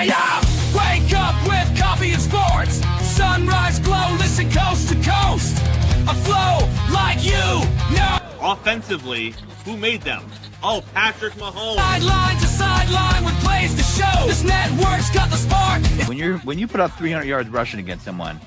Yeah. Wake up with coffee and sports. Sunrise glow, listen coast to coast. A flow like you know. Offensively, who made them? Oh, Patrick Mahomes. Sideline to sideline with plays to show. This network's got the spark. When you put up 300 yards rushing against someone,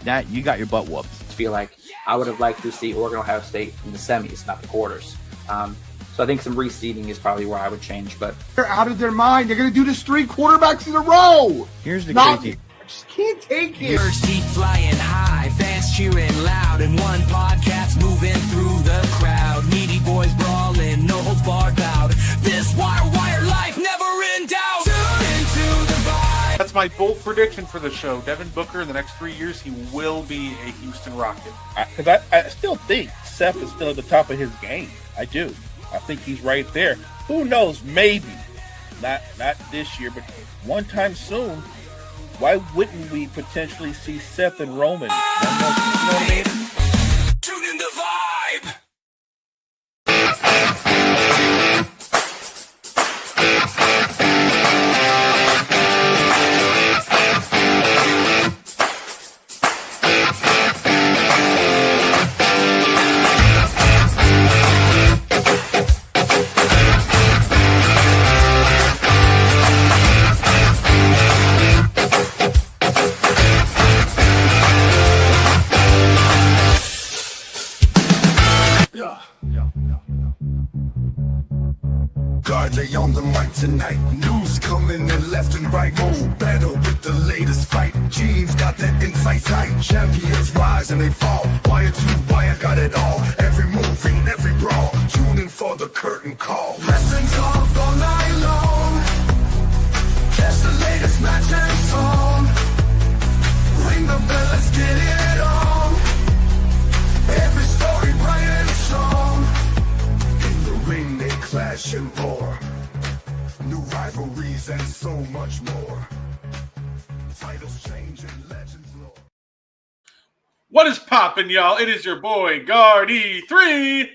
that you got your butt whooped. I feel like I would have liked to see Oregon Ohio State in the semis, not the quarters. So I think some reseeding is probably where I would change. But they're out of their mind. They're going to do this 3 quarterbacks in a row. Here's the crazy. I just can't take it. Birds keep flying high, fans cheering loud, and one podcast moving through the crowd. Meaty Boyz brawling, no holds barred bout. This wire life never in doubt. Tune into the vibe. That's my bold prediction for the show. Devin Booker, in the next 3 years, he will be a Houston Rocket. Because I still think Seth is still at the top of his game. I do. I think he's right there. Who knows? Maybe. Not this year, but one time soon. Why wouldn't we potentially see Seth and Roman? You know what I mean? Tune in the vibe. Guardly on the mic tonight. News coming in left and right. Go better with the latest fight. Gene's got that insight tight. Champions rise and they fall. Wire to wire, got it all. Every move in every brawl. Tune in for the curtain call. Wrestling talk all night long. Catch the latest match and song. Ring the bell, let's get it on. Every story bright and strong. In the ring they clash and roar. New rivalries and so much more. Titles change and legends lore. What is poppin', y'all? It is your boy, Guard E3,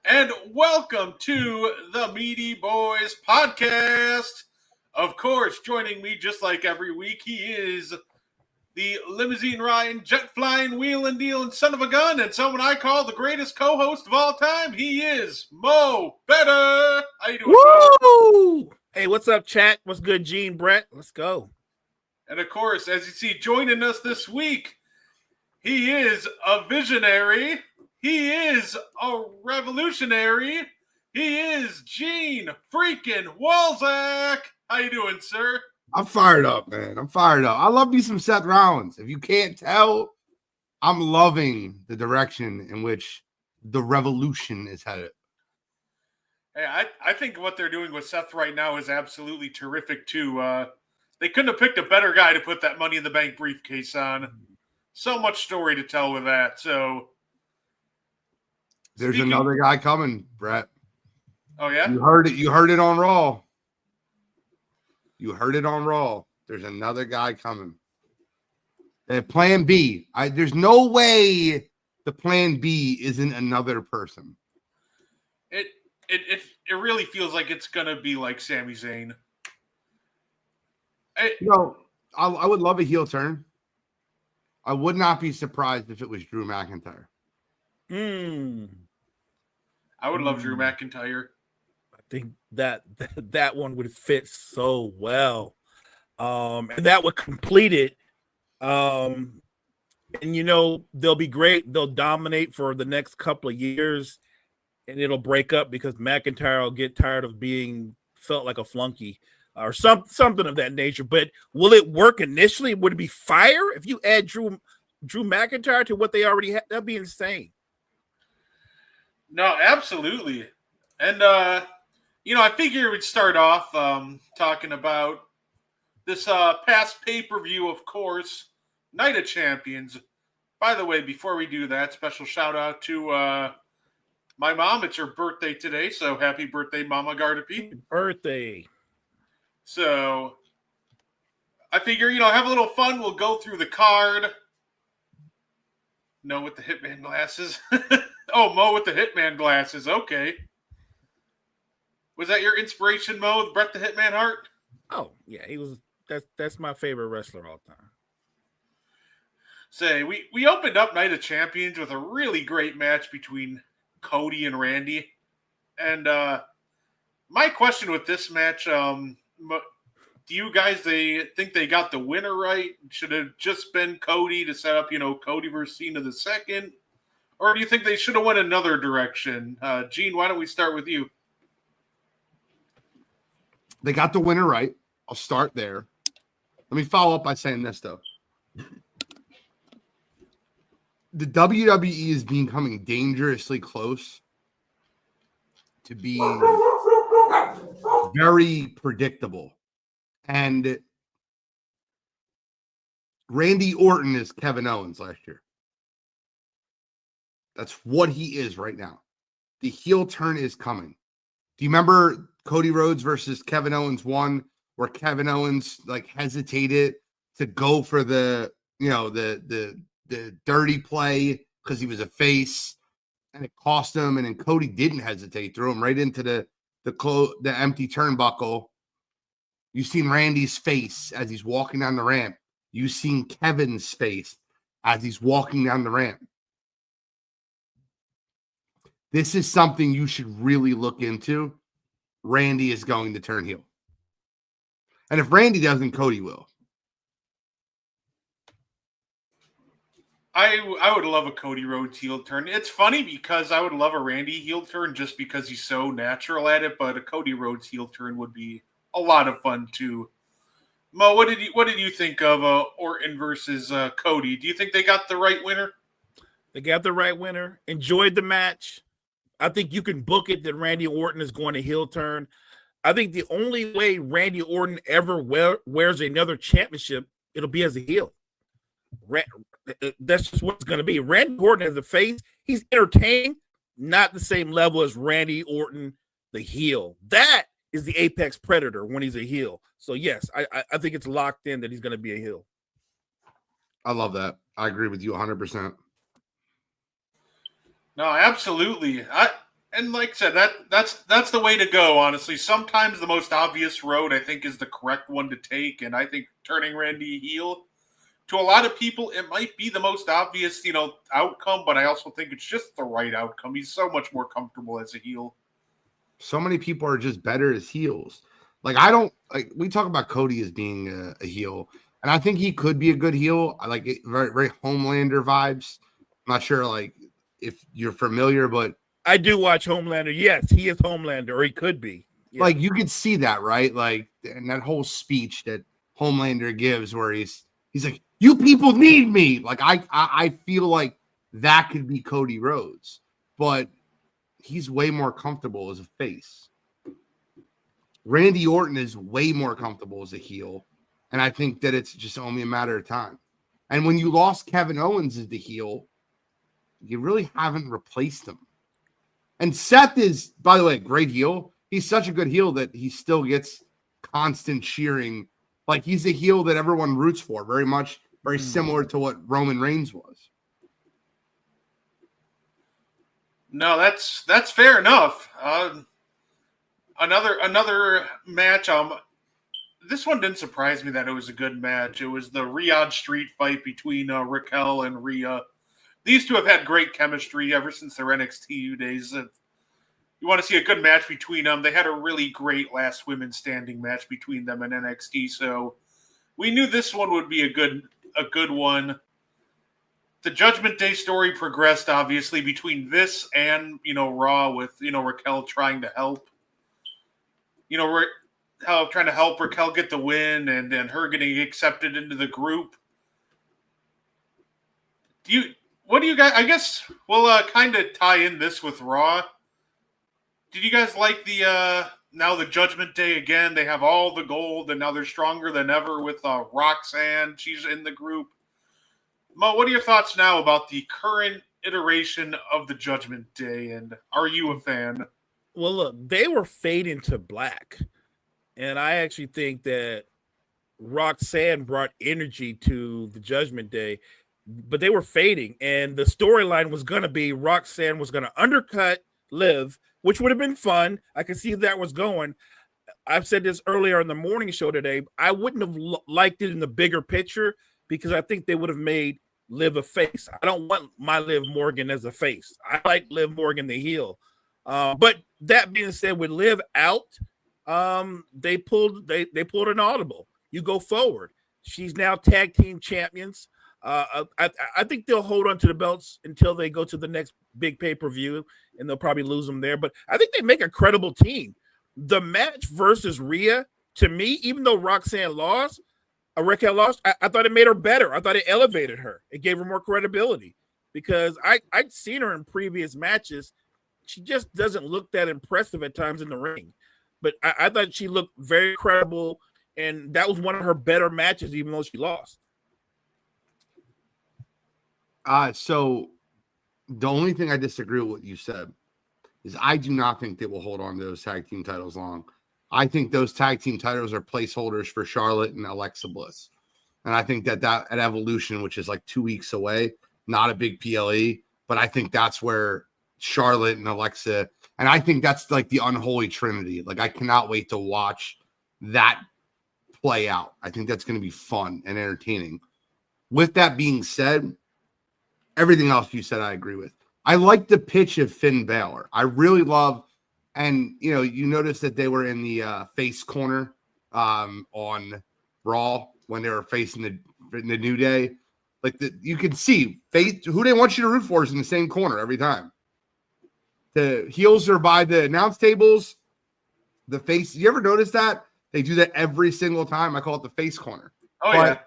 and welcome to the Meaty Boyz podcast. Of course, joining me just like every week, he is the limousine riding, jet flying, wheeling, dealing son of a gun, and someone I call the greatest co-host of all time. He is Mo Better. How you doing, Woo! Mo? Hey, what's up, chat? What's good, Gene, Brett? Let's go. And of course, as you see, joining us this week, he is a visionary. He is a revolutionary. He is Gene freaking Walzak. How you doing, sir? I'm fired up, man. I'm fired up. I love me some Seth Rollins. If you can't tell, I'm loving the direction in which the revolution is headed. Hey, I think what they're doing with Seth right now is absolutely terrific, too. They couldn't have picked a better guy to put that Money in the Bank briefcase on. So much story to tell with that. So there's another guy coming, Brett. Oh, yeah? You heard it. You heard it on Raw. You heard it on Raw. There's another guy coming. Plan B. There's no way the Plan B isn't another person. It really feels like it's gonna be like Sami Zayn. I would love a heel turn. I would not be surprised if it was Drew McIntyre. I would love Drew McIntyre. I think that one would fit so well. And that would complete it. And they'll be great. They'll dominate for the next couple of years, and it'll break up because McIntyre will get tired of being felt like a flunky or something of that nature. But will it work initially? Would it be fire if you add Drew McIntyre to what they already have? That'd be insane. No, absolutely. And I figure we'd start off talking about this past pay-per-view, of course, Night of Champions. By the way, before we do that, special shout-out to my mom. It's her birthday today, so happy birthday, Mama Gardapi. Happy birthday. So I figure, have a little fun. We'll go through the card. No with the Hitman glasses. Oh, Mo with the Hitman glasses. Okay. Was that your inspiration, Mo, with Bret the Hitman Hart? Oh yeah, he was. That's my favorite wrestler of all time. Say, we opened up Night of Champions with a really great match between Cody and Randy. And my question with this match, do you guys think they got the winner right? Should have just been Cody to set up, Cody versus Cena the second? Or do you think they should have went another direction? Gene, why don't we start with you? They got the winner right. I'll start there. Let me follow up by saying this, though. The WWE is becoming dangerously close to being very predictable. And Randy Orton is Kevin Owens last year. That's what he is right now. The heel turn is coming. Do you remember Cody Rhodes versus Kevin Owens 1, where Kevin Owens hesitated to go for the dirty play because he was a face, and it cost him. And then Cody didn't hesitate, threw him right into the empty turnbuckle. You've seen Randy's face as he's walking down the ramp. You've seen Kevin's face as he's walking down the ramp. This is something you should really look into. Randy is going to turn heel. And if Randy doesn't, Cody will. I would love a Cody Rhodes heel turn. It's funny because I would love a Randy heel turn just because he's so natural at it, but a Cody Rhodes heel turn would be a lot of fun too. Mo, what did you think of Orton versus Cody? Do you think they got the right winner? They got the right winner. Enjoyed the match. I think you can book it that Randy Orton is going to heel turn. I think the only way Randy Orton ever wears another championship, it'll be as a heel. That's just what it's going to be. Randy Orton as a face, he's entertaining, not the same level as Randy Orton, the heel. That is the apex predator when he's a heel. So, yes, I think it's locked in that he's going to be a heel. I love that. I agree with you 100%. No, absolutely. And like I said, that's the way to go, honestly. Sometimes the most obvious road, I think, is the correct one to take. And I think turning Randy heel, to a lot of people, it might be the most obvious, outcome. But I also think it's just the right outcome. He's so much more comfortable as a heel. So many people are just better as heels. We talk about Cody as being a heel. And I think he could be a good heel. I like it, very, very Homelander vibes. I'm not sure, if you're familiar, but I do watch Homelander. Yes, he is Homelander, or he could be. Yeah. You could see that, right? And that whole speech that Homelander gives where he's like, you people need me. I feel like that could be Cody Rhodes, but he's way more comfortable as a face. Randy Orton is way more comfortable as a heel, and I think that it's just only a matter of time. And when you lost Kevin Owens as the heel, you really haven't replaced him. And Seth is, by the way, a great heel. He's such a good heel that he still gets constant cheering. He's a heel that everyone roots for, very similar to what Roman Reigns was. No, that's fair enough. Another match. This one didn't surprise me that it was a good match. It was the Riyadh Street fight between Raquel and Rhea. These two have had great chemistry ever since their NXT days. You want to see a good match between them. They had a really great last women standing match between them and NXT, so we knew this one would be a good one. The Judgment Day story progressed, obviously, between this and, Raw with, Raquel trying to help. Trying to help Raquel get the win and her getting accepted into the group. What do you guys? I guess we'll kind of tie in this with Raw. Did you guys like now the Judgment Day again? They have all the gold, and now they're stronger than ever with Roxanne. She's in the group. Mo, what are your thoughts now about the current iteration of the Judgment Day, and are you a fan? Well, look, they were fading to black, and I actually think that Roxanne brought energy to the Judgment Day. but they were fading, and the storyline was going to be Roxanne was going to undercut Liv, which would have been fun. I could see that was going. I've said this earlier in the morning show today. I wouldn't have liked it in the bigger picture because I think they would have made Liv a face. I don't want my Liv Morgan as a face. I like Liv Morgan the heel. But that being said, with Liv out, they pulled an audible. You go forward. She's now tag team champions. I think they'll hold on to the belts until they go to the next big pay-per-view, and they'll probably lose them there. But I think they make a credible team. The match versus Rhea, to me, even though Raquel lost, I thought it made her better. I thought it elevated her. It gave her more credibility because I'd seen her in previous matches. She just doesn't look that impressive at times in the ring. But I thought she looked very credible, and that was one of her better matches, even though she lost. So the only thing I disagree with what you said is I do not think they will hold on to those tag team titles long. I think those tag team titles are placeholders for Charlotte and Alexa Bliss. And I think that at Evolution, which is like 2 weeks away, not a big PLE, but I think that's where Charlotte and Alexa, and I think that's like the unholy trinity. Like, I cannot wait to watch that play out. I think that's going to be fun and entertaining. With that being said, everything else you said, I agree with. I like the pitch of Finn Balor. I really love, and you notice that they were in the face corner on Raw when they were facing the New Day. Like, you can see who they want you to root for is in the same corner every time. The heels are by the announce tables. The face. You ever notice that? They do that every single time. I call it the face corner. Oh, yeah.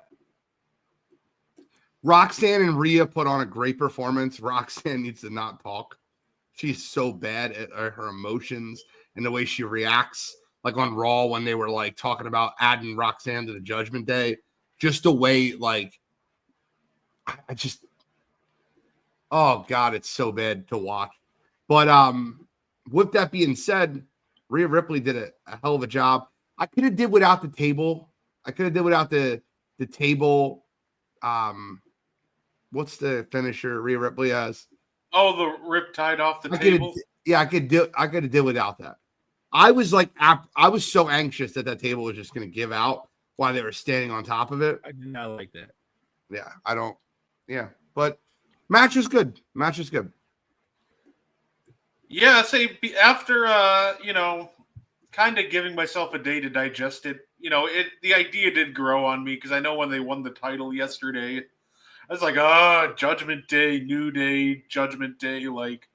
Roxanne and Rhea put on a great performance. Roxanne needs to not talk. She's so bad at her emotions and the way she reacts. Like on Raw when they were like talking about adding Roxanne to the Judgment Day. Just the way, like, oh God, it's so bad to watch. But with that being said, Rhea Ripley did a hell of a job. I could have did without the table. I could have did without the table. What's the finisher Rhea Ripley has? Oh, the rip tied off the table. I could have did without that. I was so anxious that table was just going to give out while they were standing on top of it. I did not like that. Yeah, I don't. Yeah, but match is good. Yeah, say after kind of giving myself a day to digest it. The idea did grow on me because I know when they won the title yesterday, I was like, Judgment Day, New Day, Judgment Day. Like,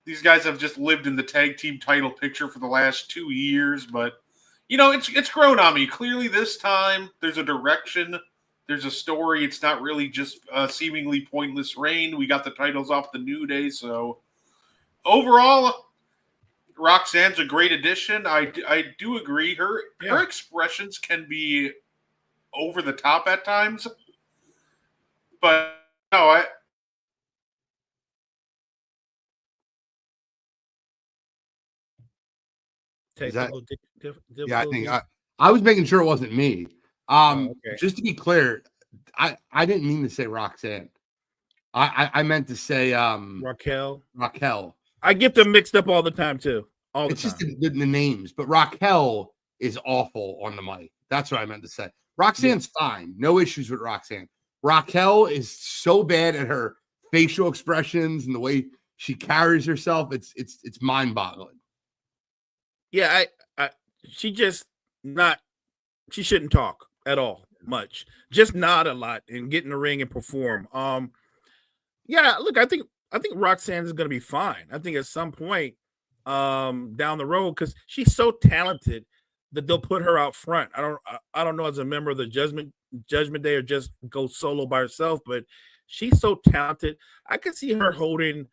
these guys have just lived in the tag team title picture for the last 2 years, but it's grown on me. Clearly, this time there's a direction, there's a story. It's not really just a seemingly pointless reign. We got the titles off the New Day, so overall, Roxanne's a great addition. I do agree. Her expressions can be over the top at times, but no, I think I was making sure it wasn't me. Okay. Just to be clear, I didn't mean to say Roxanne. I meant to say Raquel. I get them mixed up all the time too. It's just the names, but Raquel is awful on the mic. That's what I meant to say. Roxanne's fine. No issues with Roxanne. Raquel is so bad at her facial expressions and the way she carries herself. It's mind-boggling. Yeah, she shouldn't talk at all much. Just nod a lot and get in the ring and perform. Yeah, look, I think Roxanne is going to be fine. I think at some point down the road, because she's so talented that they'll put her out front. I don't know as a member of the Judgment Day or just go solo by herself, but she's so talented. I could see her holding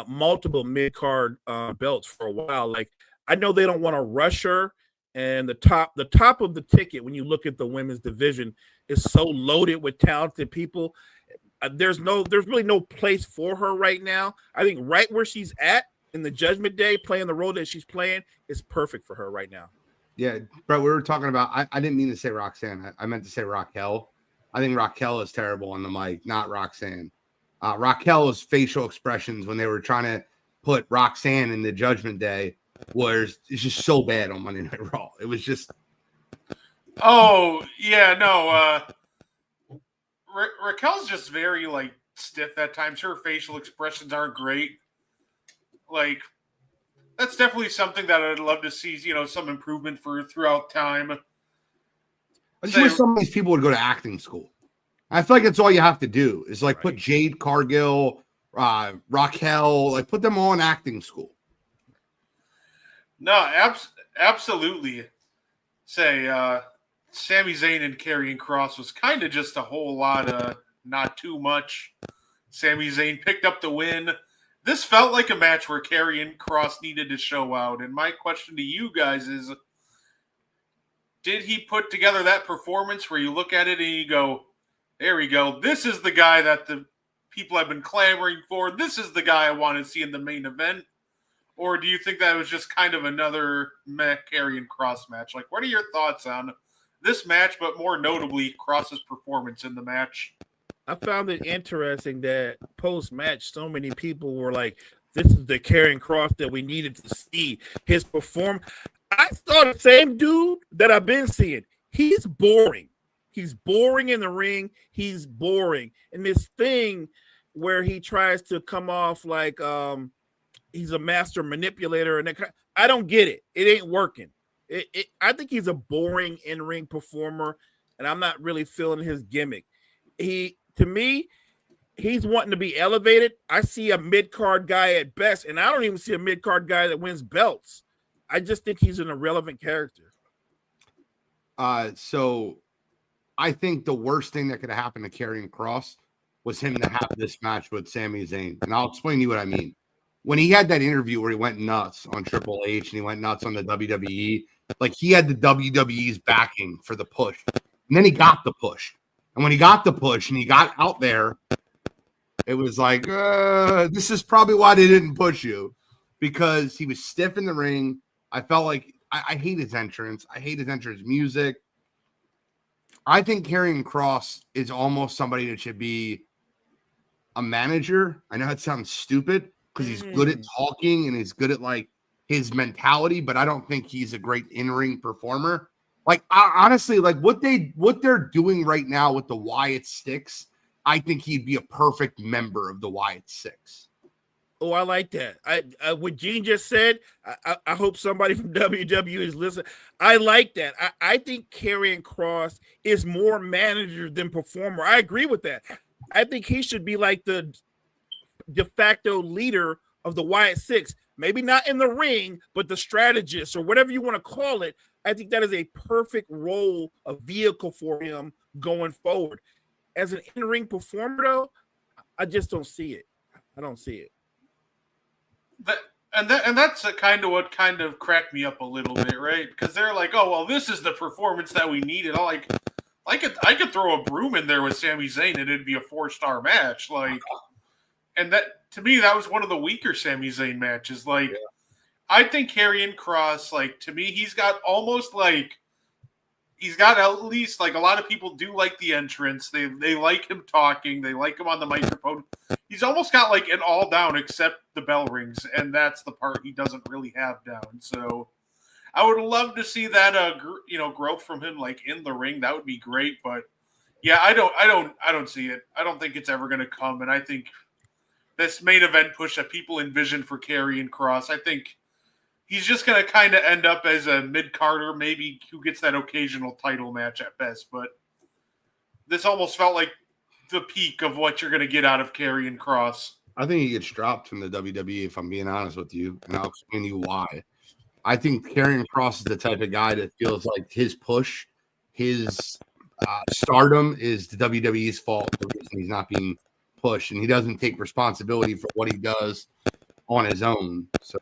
multiple mid-card belts for a while. Like, I know they don't want to rush her, and the top of the ticket when you look at the women's division is so loaded with talented people. There's really no place for her right now. I think right where she's at in the Judgment Day, playing the role that she's playing, is perfect for her right now. Yeah, but we were talking about. I didn't mean to say Roxanne. I meant to say Raquel. I think Raquel is terrible on the mic, not Roxanne. Raquel's facial expressions when they were trying to put Roxanne in the Judgment Day was it's just so bad on Monday Night Raw. It was just. Oh yeah, no. Raquel's just very like stiff at times. Her facial expressions aren't great. Like that's definitely something that I'd love to see. Some improvement for throughout time. I just wish some of these people would go to acting school. I feel like that's all you have to do is like put Jade Cargill, Raquel, like put them all in acting school. No, absolutely. Say, Sami Zayn and Karrion Kross was kind of just a whole lot of not too much. Sami Zayn picked up the win. This felt like a match where Karrion Kross needed to show out. And my question to you guys is, did he put together that performance where you look at it and you go, there we go. This is the guy that the people have been clamoring for. This is the guy I want to see in the main event. Or do you think that was just kind of another Karrion Kross match? Like, what are your thoughts on this match, but more notably, Kross's performance in the match? I found it interesting that post-match, so many people were like, this is the Karrion Kross that we needed to see. His performance. I saw the same dude that I've been seeing. He's boring. He's boring in the ring. He's boring. And this thing where he tries to come off like he's a master manipulator. And I don't get it. It ain't working. I think he's a boring in-ring performer, and I'm not really feeling his gimmick. To me, he's wanting to be elevated. I see a mid-card guy at best, and I don't even see a mid-card guy that wins belts. I just think he's an irrelevant character. So I think the worst thing that could have happened to Karrion Kross was him to have this match with Sami Zayn. And I'll explain to you what I mean. When he had that interview where he went nuts on Triple H and he went nuts on the WWE, like he had the WWE's backing for the push. And then he got the push. And when he got the push and he got out there, it was like, this is probably why they didn't push you. Because he was stiff in the ring. I felt like I hate his entrance. I hate his entrance music. I think Karrion Kross is almost somebody that should be a manager. I know it sounds stupid because he's good at talking and he's good at like his mentality, but I don't think he's a great in-ring performer. Like honestly, like what they're doing right now with the Wyatt Six, I think he'd be a perfect member of the Wyatt Six. Oh, I like that. What Gene just said, I hope somebody from WWE is listening. I like that. I think Karrion Kross is more manager than performer. I agree with that. I think he should be like the de facto leader of the Wyatt Six. Maybe not in the ring, but the strategist or whatever you want to call it. I think that is a perfect role, a vehicle for him going forward. As an in-ring performer, though, I just don't see it. I don't see it. That's kind of what kind of cracked me up a little bit, right? Because they're like, oh well, this is the performance that we needed. I could throw a broom in there with Sami Zayn and it'd be a 4-star match. Like, and that to me that was one of the weaker Sami Zayn matches. Like, I think Karrion Kross, like to me, he's got at least like a lot of people do like the entrance. They like him talking. They like him on the microphone. He's almost got like it all down except the bell rings, and that's the part he doesn't really have down. So I would love to see that growth from him like in the ring. That would be great. But yeah, I don't see it. I don't think it's ever going to come. And I think this main event push that people envision for Karrion Kross, I think he's just going to kind of end up as a mid-carder, maybe who gets that occasional title match at best. But this almost felt like the peak of what you're going to get out of Karrion Kross. I think he gets dropped from the WWE, if I'm being honest with you, and I'll explain to you why. I think Karrion Kross is the type of guy that feels like his push, his stardom is the WWE's fault. The reason he's not being pushed, and he doesn't take responsibility for what he does on his own. So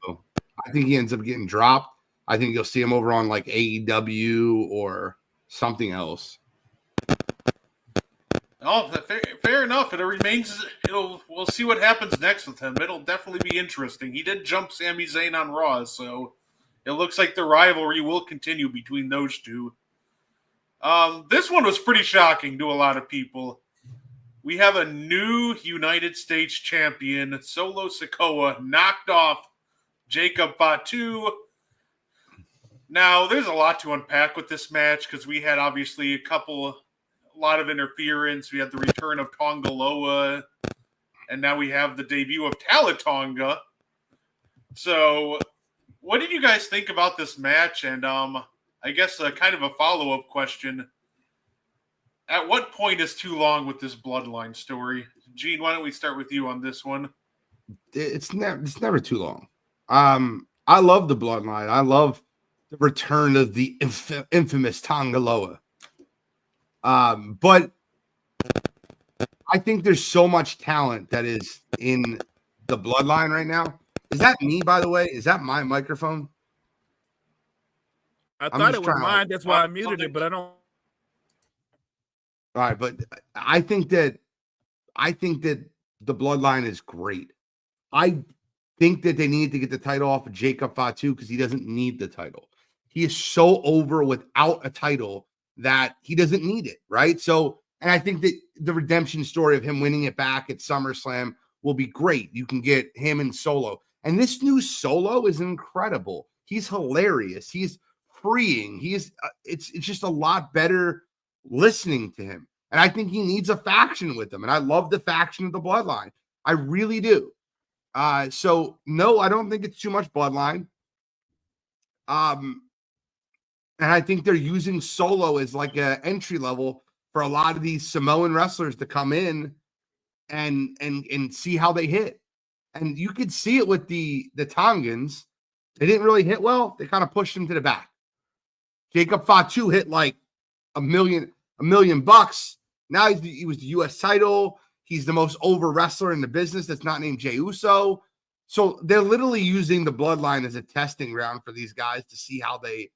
I think he ends up getting dropped. I think you'll see him over on like AEW or something else. Oh, fair enough. We'll see what happens next with him. It'll definitely be interesting. He did jump Sami Zayn on Raw, so it looks like the rivalry will continue between those two. This one was pretty shocking to a lot of people. We have a new United States champion, Solo Sikoa, knocked off Jacob Fatu. Now, there's a lot to unpack with this match because we had obviously a lot of interference. We had the return of Tonga Loa, and now we have the debut of Talatonga. So, what did you guys think about this match? And I guess kind of a follow-up question. At what point is too long with this bloodline story? Gene, why don't we start with you on this one? It's never too long. I love the bloodline. I love the return of the infamous Tonga Loa. But I think there's so much talent that is in the bloodline right now. Is that me, by the way? Is that my microphone? I thought it was mine. That's why I muted it, but I don't. All right, but I think that the bloodline is great. I think that they need to get the title off of Jacob Fatu because he doesn't need the title. He is so over without a title that he doesn't need it, right? So, and I think that the redemption story of him winning it back at SummerSlam will be great. You can get him and Solo. And this new Solo is incredible. He's hilarious. He's freeing. It's just a lot better listening to him. And I think he needs a faction with him. And I love the faction of the bloodline. I really do. So no, I don't think it's too much bloodline. And I think they're using Solo as like a entry level for a lot of these Samoan wrestlers to come in and see how they hit. And you could see it with the Tongans. They didn't really hit well. They kind of pushed him to the back. Jacob Fatu hit like a million bucks. Now he was the U.S. title. He's the most over wrestler in the business that's not named Jey Uso. So they're literally using the bloodline as a testing ground for these guys to see how they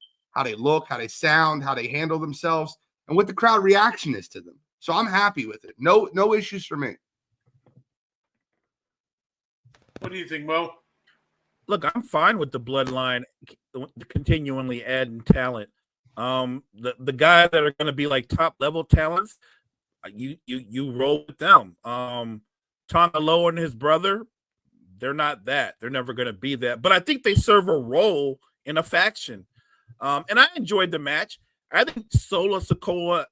look, how they sound, how they handle themselves, and what the crowd reaction is to them. So I'm happy with it. No issues for me. What do you think, Mo? Look, I'm fine with the bloodline continually adding talent. The guys that are going to be like top level talents, you roll with them. Tonga Loa and his brother, they're not that. They're never going to be that. But I think they serve a role in a faction. And I enjoyed the match. I think Solo Sikoa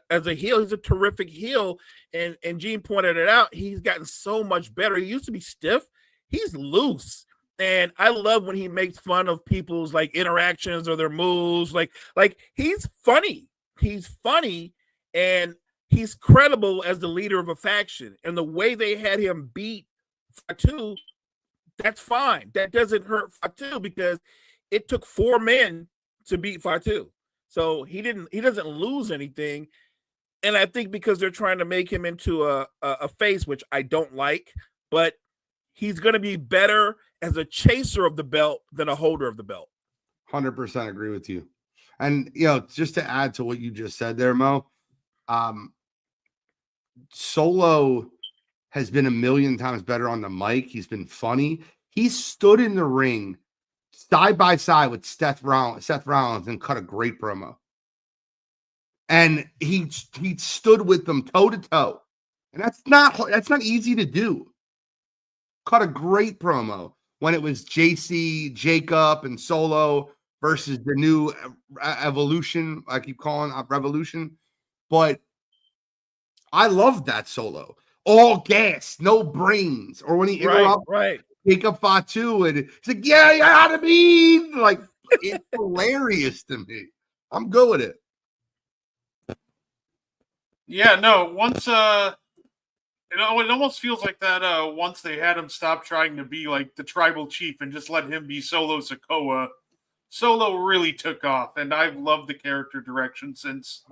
as a heel, he's a terrific heel. And Gene pointed it out. He's gotten so much better. He used to be stiff. He's loose. And I love when he makes fun of people's like interactions or their moves. Like he's funny. He's funny and he's credible as the leader of a faction. And the way they had him beat Fatu, that's fine. That doesn't hurt Fatu because it took 4 men to beat Fatu. So he doesn't lose anything. And I think because they're trying to make him into a face, which I don't like, but he's going to be better as a chaser of the belt than a holder of the belt. 100% agree with you. And, just to add to what you just said there, Mo, Solo has been a million times better on the mic. He's been funny. He stood in the ring side by side with Seth Rollins and cut a great promo. And he stood with them toe to toe. And that's not easy to do. Cut a great promo when it was JC, Jacob, and Solo versus the new Evolution. I keep calling it Revolution. But I love that Solo. All gas, no brains. Or when he interrupts Jacob Fatu and he's like, yeah, you gotta be like, it's hilarious to me. I'm good with it. Yeah, no, once it almost feels like that once they had him stop trying to be like the tribal chief and just let him be Solo Sikoa, Solo really took off. And I've loved the character direction since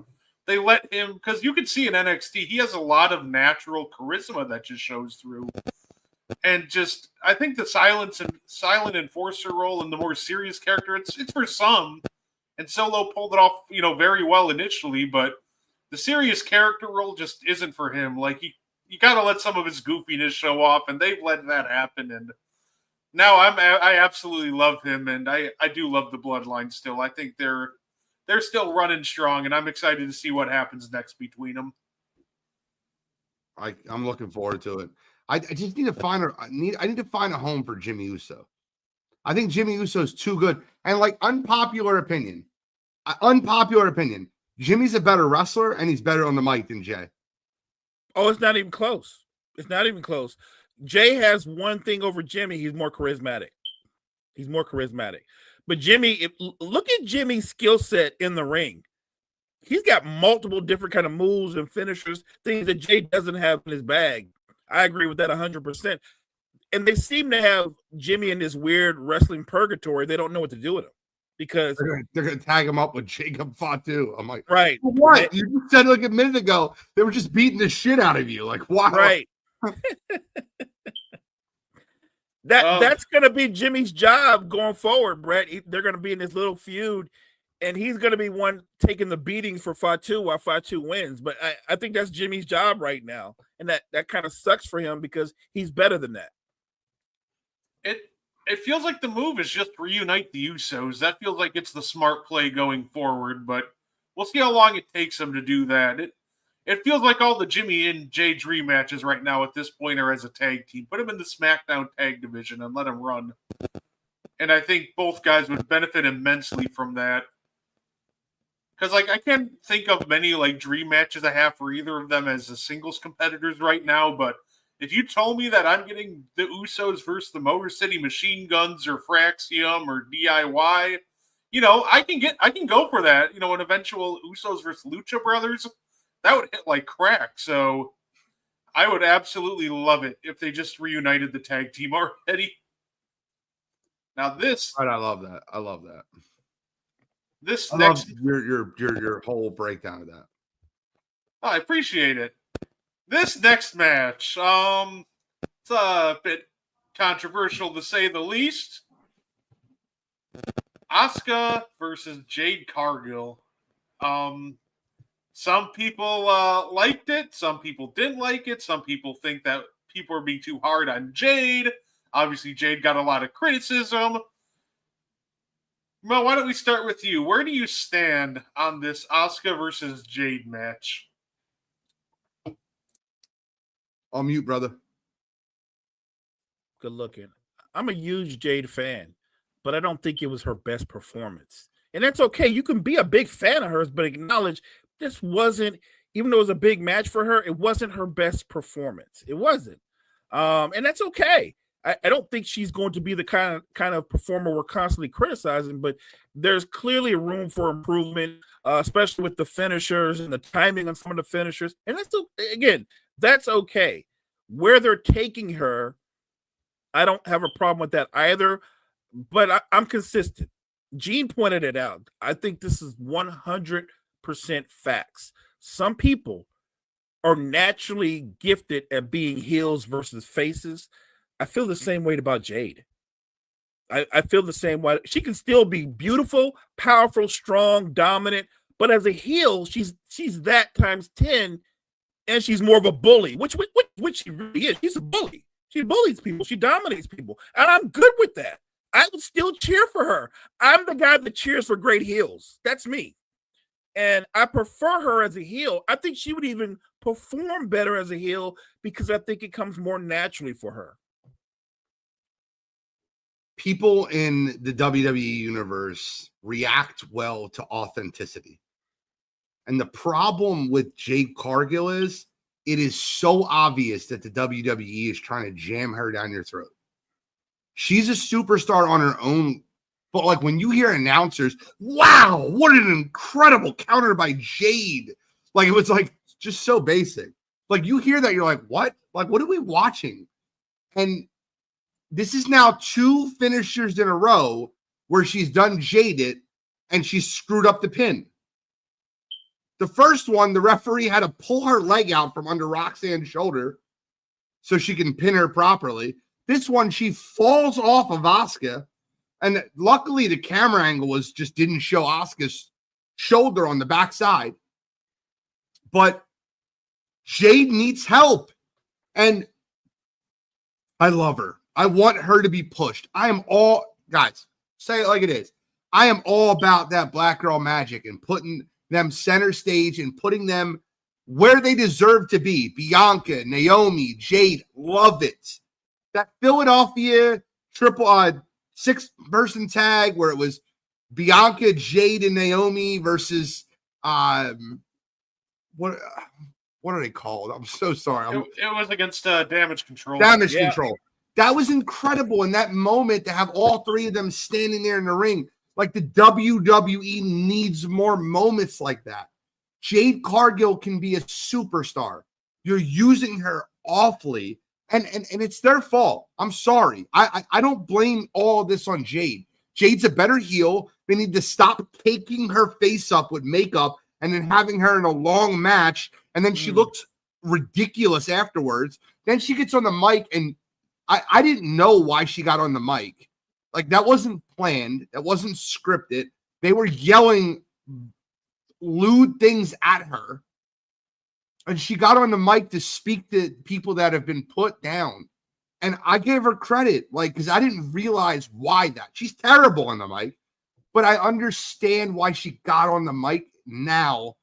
they let him, because you can see in NXT, he has a lot of natural charisma that just shows through. And just, I think the silent enforcer role and the more serious character, it's for some. And Solo pulled it off, very well initially, but the serious character role just isn't for him. Like, you got to let some of his goofiness show off, and they've let that happen. And now I absolutely love him, and I do love the bloodline still. I think they're they're still running strong, and I'm excited to see what happens next between them. I'm looking forward to it. I just need to find I need to find a home for Jimmy Uso. I think Jimmy Uso is too good. And like unpopular opinion, Jimmy's a better wrestler and he's better on the mic than Jay. Oh, it's not even close. It's not even close. Jay has one thing over Jimmy. He's more charismatic. But Jimmy, look at Jimmy's skill set in the ring. He's got multiple different kind of moves and finishers, things that Jay doesn't have in his bag. I agree with that 100%. And they seem to have Jimmy in this weird wrestling purgatory. They don't know what to do with him because they're gonna tag him up with Jacob Fatu. I'm like, right. What? You just said like a minute ago they were just beating the shit out of you. Like, why? Right. That's gonna be Jimmy's job going forward, Brett. They're gonna be in this little feud, and he's gonna be one taking the beating for Fatu while Fatu wins. But I think that's Jimmy's job right now, and that kind of sucks for him because he's better than that. It feels like the move is just reunite the Usos. That feels like it's the smart play going forward, but we'll see how long it takes them to do that. It feels like all the Jimmy and Jay Dream matches right now at this point are as a tag team. Put them in the SmackDown tag division and let them run. And I think both guys would benefit immensely from that. Because, like, I can't think of many, like, dream matches I have for either of them as the singles competitors right now, but if you told me that I'm getting the Usos versus the Motor City Machine Guns or Fraxium or DIY, I can go for that. An eventual Usos versus Lucha Brothers, that would hit like crack. So I would absolutely love it if they just reunited the tag team already. Now this, I love that. This I next, love your whole breakdown of that. I appreciate it. This next match, it's a bit controversial to say the least. Asuka versus Jade Cargill. Some people liked it. Some people didn't like it. Some people think that people are being too hard on Jade. Obviously, Jade got a lot of criticism. Mo, why don't we start with you? Where do you stand on this Asuka versus Jade match? I'll mute, brother. Good looking. I'm a huge Jade fan, but I don't think it was her best performance. And that's okay. You can be a big fan of hers, but acknowledge this wasn't, even though it was a big match for her, it wasn't her best performance. It wasn't. And that's okay. I don't think she's going to be the kind of performer we're constantly criticizing, but there's clearly room for improvement, especially with the finishers and the timing on some of the finishers. And that's okay. Where they're taking her, I don't have a problem with that either, but I'm consistent. Gene pointed it out. I think this is 100% facts. Some people are naturally gifted at being heels versus faces. I feel the same way about Jade. I feel the same way. She can still be beautiful, powerful, strong, dominant, but as a heel, she's that times 10, and she's more of a bully, which she really is. She's a bully. She bullies people. She dominates people, and I'm good with that. I would still cheer for her. I'm the guy that cheers for great heels. That's me. And I prefer her as a heel. I think she would even perform better as a heel because I think it comes more naturally for her. People in the WWE universe react well to authenticity. And the problem with Jade Cargill is it is so obvious that the WWE is trying to jam her down your throat. She's a superstar on her own. But like when you hear announcers, wow, what an incredible counter by Jade. Like it was like just so basic. Like you hear that, you're like, what? Like, what are we watching? And this is now 2 finishers in a row where she's done Jaded and she's screwed up the pin. The first one, the referee had to pull her leg out from under Roxanne's shoulder so she can pin her properly. This one, she falls off of Asuka. And luckily, the camera angle just didn't show Asuka's shoulder on the backside. But Jade needs help. And I love her. I want her to be pushed. Guys, say it like it is. I am all about that black girl magic and putting them center stage and putting them where they deserve to be. Bianca, Naomi, Jade, love it. That Philadelphia triple 6-person tag where it was Bianca, Jade, and Naomi versus what are they called? I'm so sorry. It was against Damage Control. Damage Control. That was incredible in that moment to have all three of them standing there in the ring. Like the WWE needs more moments like that. Jade Cargill can be a superstar. You're using her awfully, and it's their fault. I'm sorry. I don't blame all of this on Jade. Jade's a better heel. They need to stop caking her face up with makeup and then having her in a long match, and then she looks ridiculous afterwards. Then she gets on the mic, and I didn't know why she got on the mic. Like, that wasn't planned. That wasn't scripted. They were yelling lewd things at her. And she got on the mic to speak to people that have been put down. And I gave her credit, like, because I didn't realize why that. She's terrible on the mic. But I understand why she got on the mic now,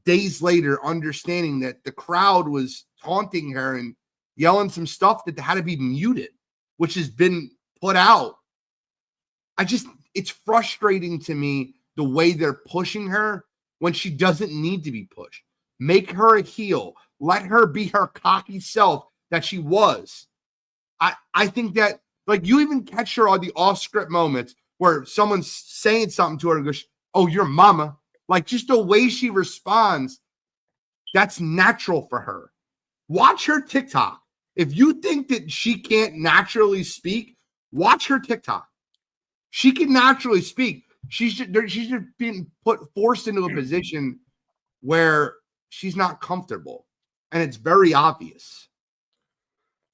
days later, understanding that the crowd was taunting her and yelling some stuff that had to be muted, which has been put out. It's frustrating to me the way they're pushing her when she doesn't need to be pushed. Make her a heel. Let her be her cocky self that she was. I think that, like, you even catch her on the off-script moments where someone's saying something to her and goes, "Oh, your mama." Like, just the way she responds, that's natural for her. Watch her TikTok. If you think that she can't naturally speak, watch her TikTok. She can naturally speak. She's just being forced into a position where she's not comfortable, and it's very obvious.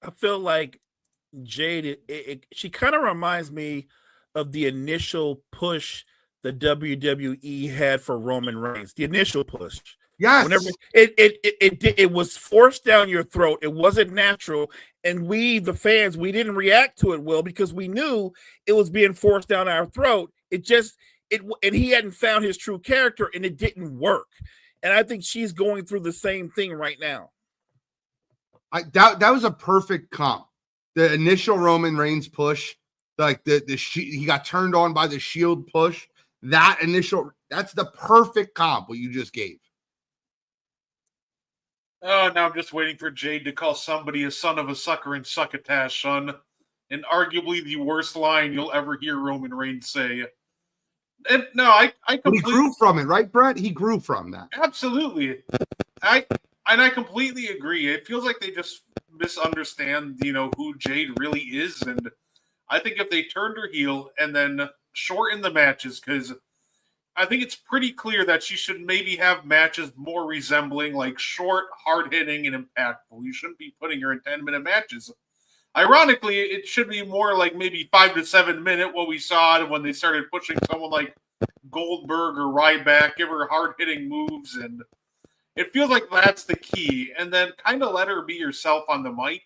I feel like Jade, she kind of reminds me of the initial push the WWE had for Roman Reigns. The initial push. Yes. Whenever it was forced down your throat, it wasn't natural, and we, the fans, we didn't react to it well because we knew it was being forced down our throat. And he hadn't found his true character, and it didn't work. And I think she's going through the same thing right now. That was a perfect comp. The initial Roman Reigns push, like he got turned on by the Shield push. That's the perfect comp what you just gave. Oh, now I'm just waiting for Jade to call somebody a son of a sucker and succotash, son. And arguably the worst line you'll ever hear Roman Reigns say. And no, I completely... He grew from it, right, Brett? He grew from that. Absolutely. I completely agree. It feels like they just misunderstand, who Jade really is. And I think if they turned her heel and then shortened the matches, because I think it's pretty clear that she should maybe have matches more resembling like short, hard-hitting, and impactful. You shouldn't be putting her in 10-minute matches. Ironically, it should be more like maybe 5 to 7 minute what we saw when they started pushing someone like Goldberg or Ryback, give her hard-hitting moves, and it feels like that's the key. And then kind of let her be herself on the mic,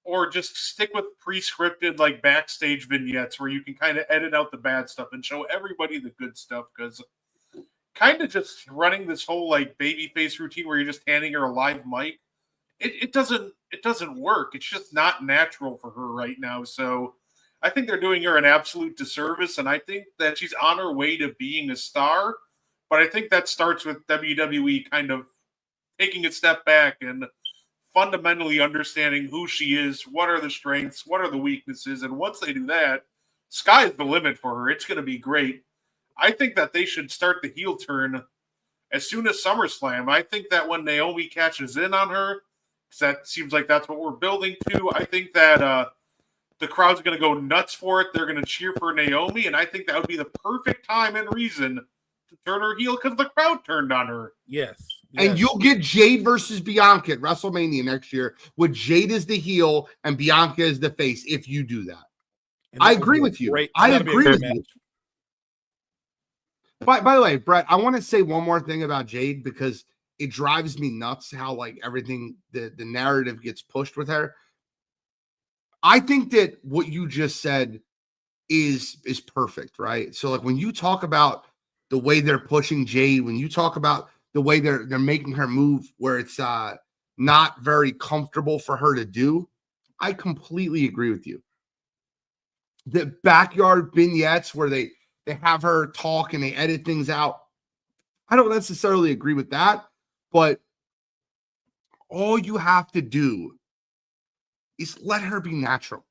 or just stick with pre-scripted like backstage vignettes where you can kind of edit out the bad stuff and show everybody the good stuff, because kind of just running this whole like babyface routine where you're just handing her a live mic, it doesn't work. It's just not natural for her right now. So I think they're doing her an absolute disservice, and I think that she's on her way to being a star, but I think that starts with WWE kind of taking a step back and fundamentally understanding who she is, what are the strengths, what are the weaknesses, and once they do that, sky's the limit for her. It's going to be great. I think that they should start the heel turn as soon as SummerSlam. I think that when Naomi catches in on her, because that seems like that's what we're building to, I think that the crowd's going to go nuts for it. They're going to cheer for Naomi, and I think that would be the perfect time and reason to turn her heel because the crowd turned on her. Yes. And you'll get Jade versus Bianca at WrestleMania next year with Jade as the heel and Bianca as the face if you do that. I agree with you. I agree with you. By the way, Brett, I want to say one more thing about Jade because it drives me nuts how like everything, the narrative gets pushed with her. I think that what you just said is perfect, right? So like when you talk about the way they're pushing Jade, when you talk about the way they're making her move where it's not very comfortable for her to do, I completely agree with you. The backyard vignettes where they have her talk and they edit things out, I don't necessarily agree with that, but all you have to do is let her be natural.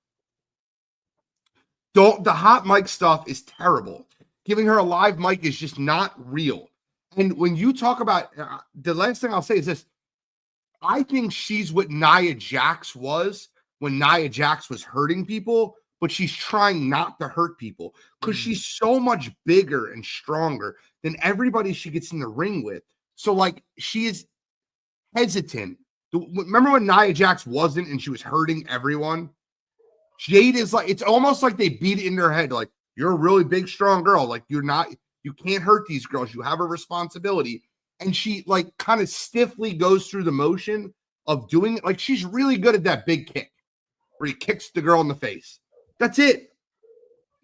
The hot mic stuff is terrible. Giving her a live mic is just not real. And when you talk about the last thing I'll say is this, I think she's what Nia Jax was when Nia Jax was hurting people, but she's trying not to hurt people because she's so much bigger and stronger than everybody she gets in the ring with. So like she is hesitant. Remember when Nia Jax wasn't and she was hurting everyone? Jade is like, it's almost like they beat it in their head. Like, you're a really big, strong girl. Like, you can't hurt these girls. You have a responsibility. And she like kind of stiffly goes through the motion of doing it. Like, she's really good at that big kick where he kicks the girl in the face. That's it.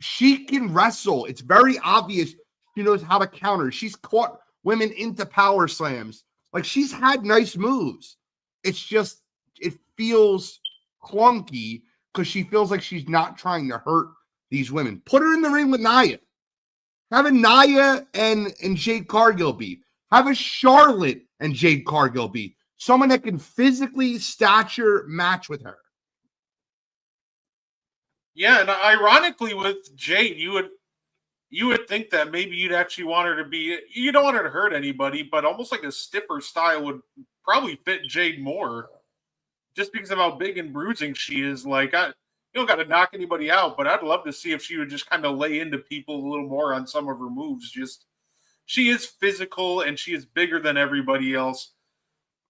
She can wrestle. It's very obvious she knows how to counter. She's caught women into power slams. Like, she's had nice moves. It's just, it feels clunky because she feels like she's not trying to hurt these women. Put her in the ring with Nia. Have a Nia and Jade Cargill beat. Have a Charlotte and Jade Cargill beat. Someone that can physically stature match with her. Yeah, and ironically with Jade, you would think that maybe you'd actually want her to be, you don't want her to hurt anybody, but almost like a stiffer style would probably fit Jade more. Just because of how big and bruising she is. Like, you don't got to knock anybody out, but I'd love to see if she would just kind of lay into people a little more on some of her moves. Just, she is physical and she is bigger than everybody else.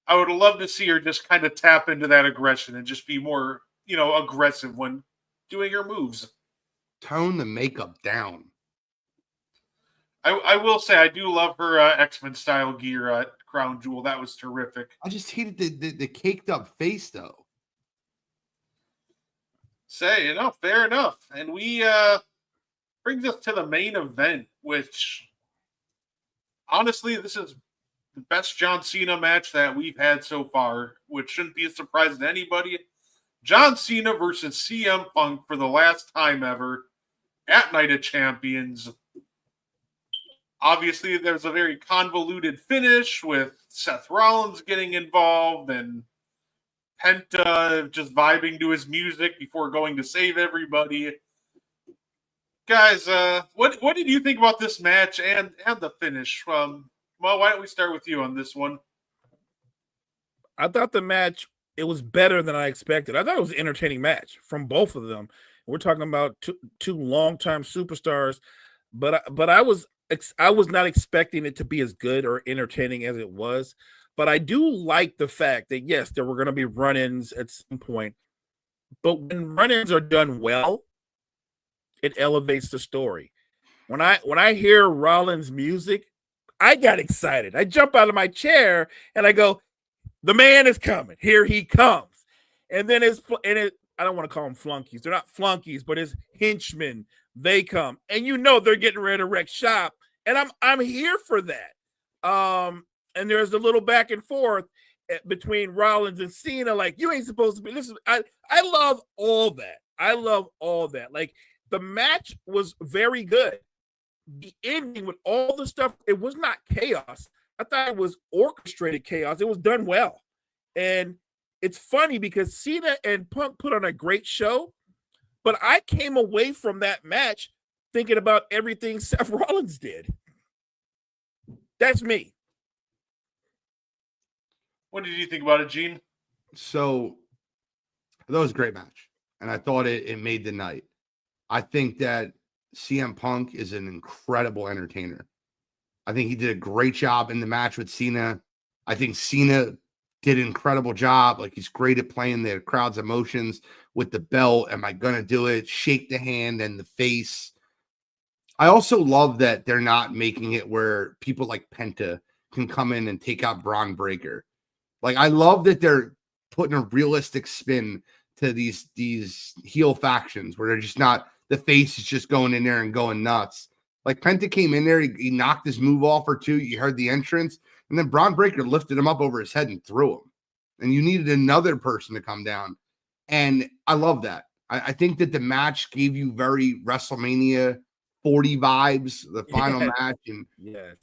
I would love to see her just kind of tap into that aggression and just be more, aggressive when doing her moves. Tone the makeup down. I will say I do love her X-Men style gear at Crown Jewel. That was terrific. I just hated the caked up face though. Fair enough. And we brings us to the main event, which honestly, this is the best John Cena match that we've had so far, which shouldn't be a surprise to anybody. John Cena versus CM Punk for the last time ever at Night of Champions. Obviously, there's a very convoluted finish with Seth Rollins getting involved and Penta just vibing to his music before going to save everybody. Guys, what did you think about this match and the finish? Well, why don't we start with you on this one? I thought the match, it was better than I expected. I thought it was an entertaining match from both of them. We're talking about two long-time superstars, but I was not expecting it to be as good or entertaining as it was. But I do like the fact that, yes, there were going to be run-ins at some point. But when run-ins are done well, it elevates the story. When I hear Rollins' music, I got excited. I jump out of my chair and I go, the man is coming. Here he comes. And then I don't want to call them flunkies. They're not flunkies, but his henchmen, they come. And they're getting ready to wreck shop. And I'm here for that. And there's a little back and forth between Rollins and Cena. Like, you ain't supposed to be. I love all that. I love all that. Like, the match was very good. The ending with all the stuff, it was not chaos. I thought it was orchestrated chaos. It was done well. And it's funny because Cena and Punk put on a great show, but I came away from that match thinking about everything Seth Rollins did. That's me. What did you think about it, Gene? So that was a great match. And I thought it made the night. I think that CM Punk is an incredible entertainer. I think he did a great job in the match with Cena. I think Cena did an incredible job. Like, he's great at playing the crowd's emotions with the belt. Am I going to do it? Shake the hand and the face. I also love that they're not making it where people like Penta can come in and take out Braun Breaker. Like, I love that they're putting a realistic spin to these heel factions where they're the face is just going in there and going nuts. Like Penta came in there, he knocked his move off or two. You heard the entrance, and then Braun Breaker lifted him up over his head and threw him. And you needed another person to come down. And I love that. I think that the match gave you very WrestleMania 40 vibes, the final match. And Yes.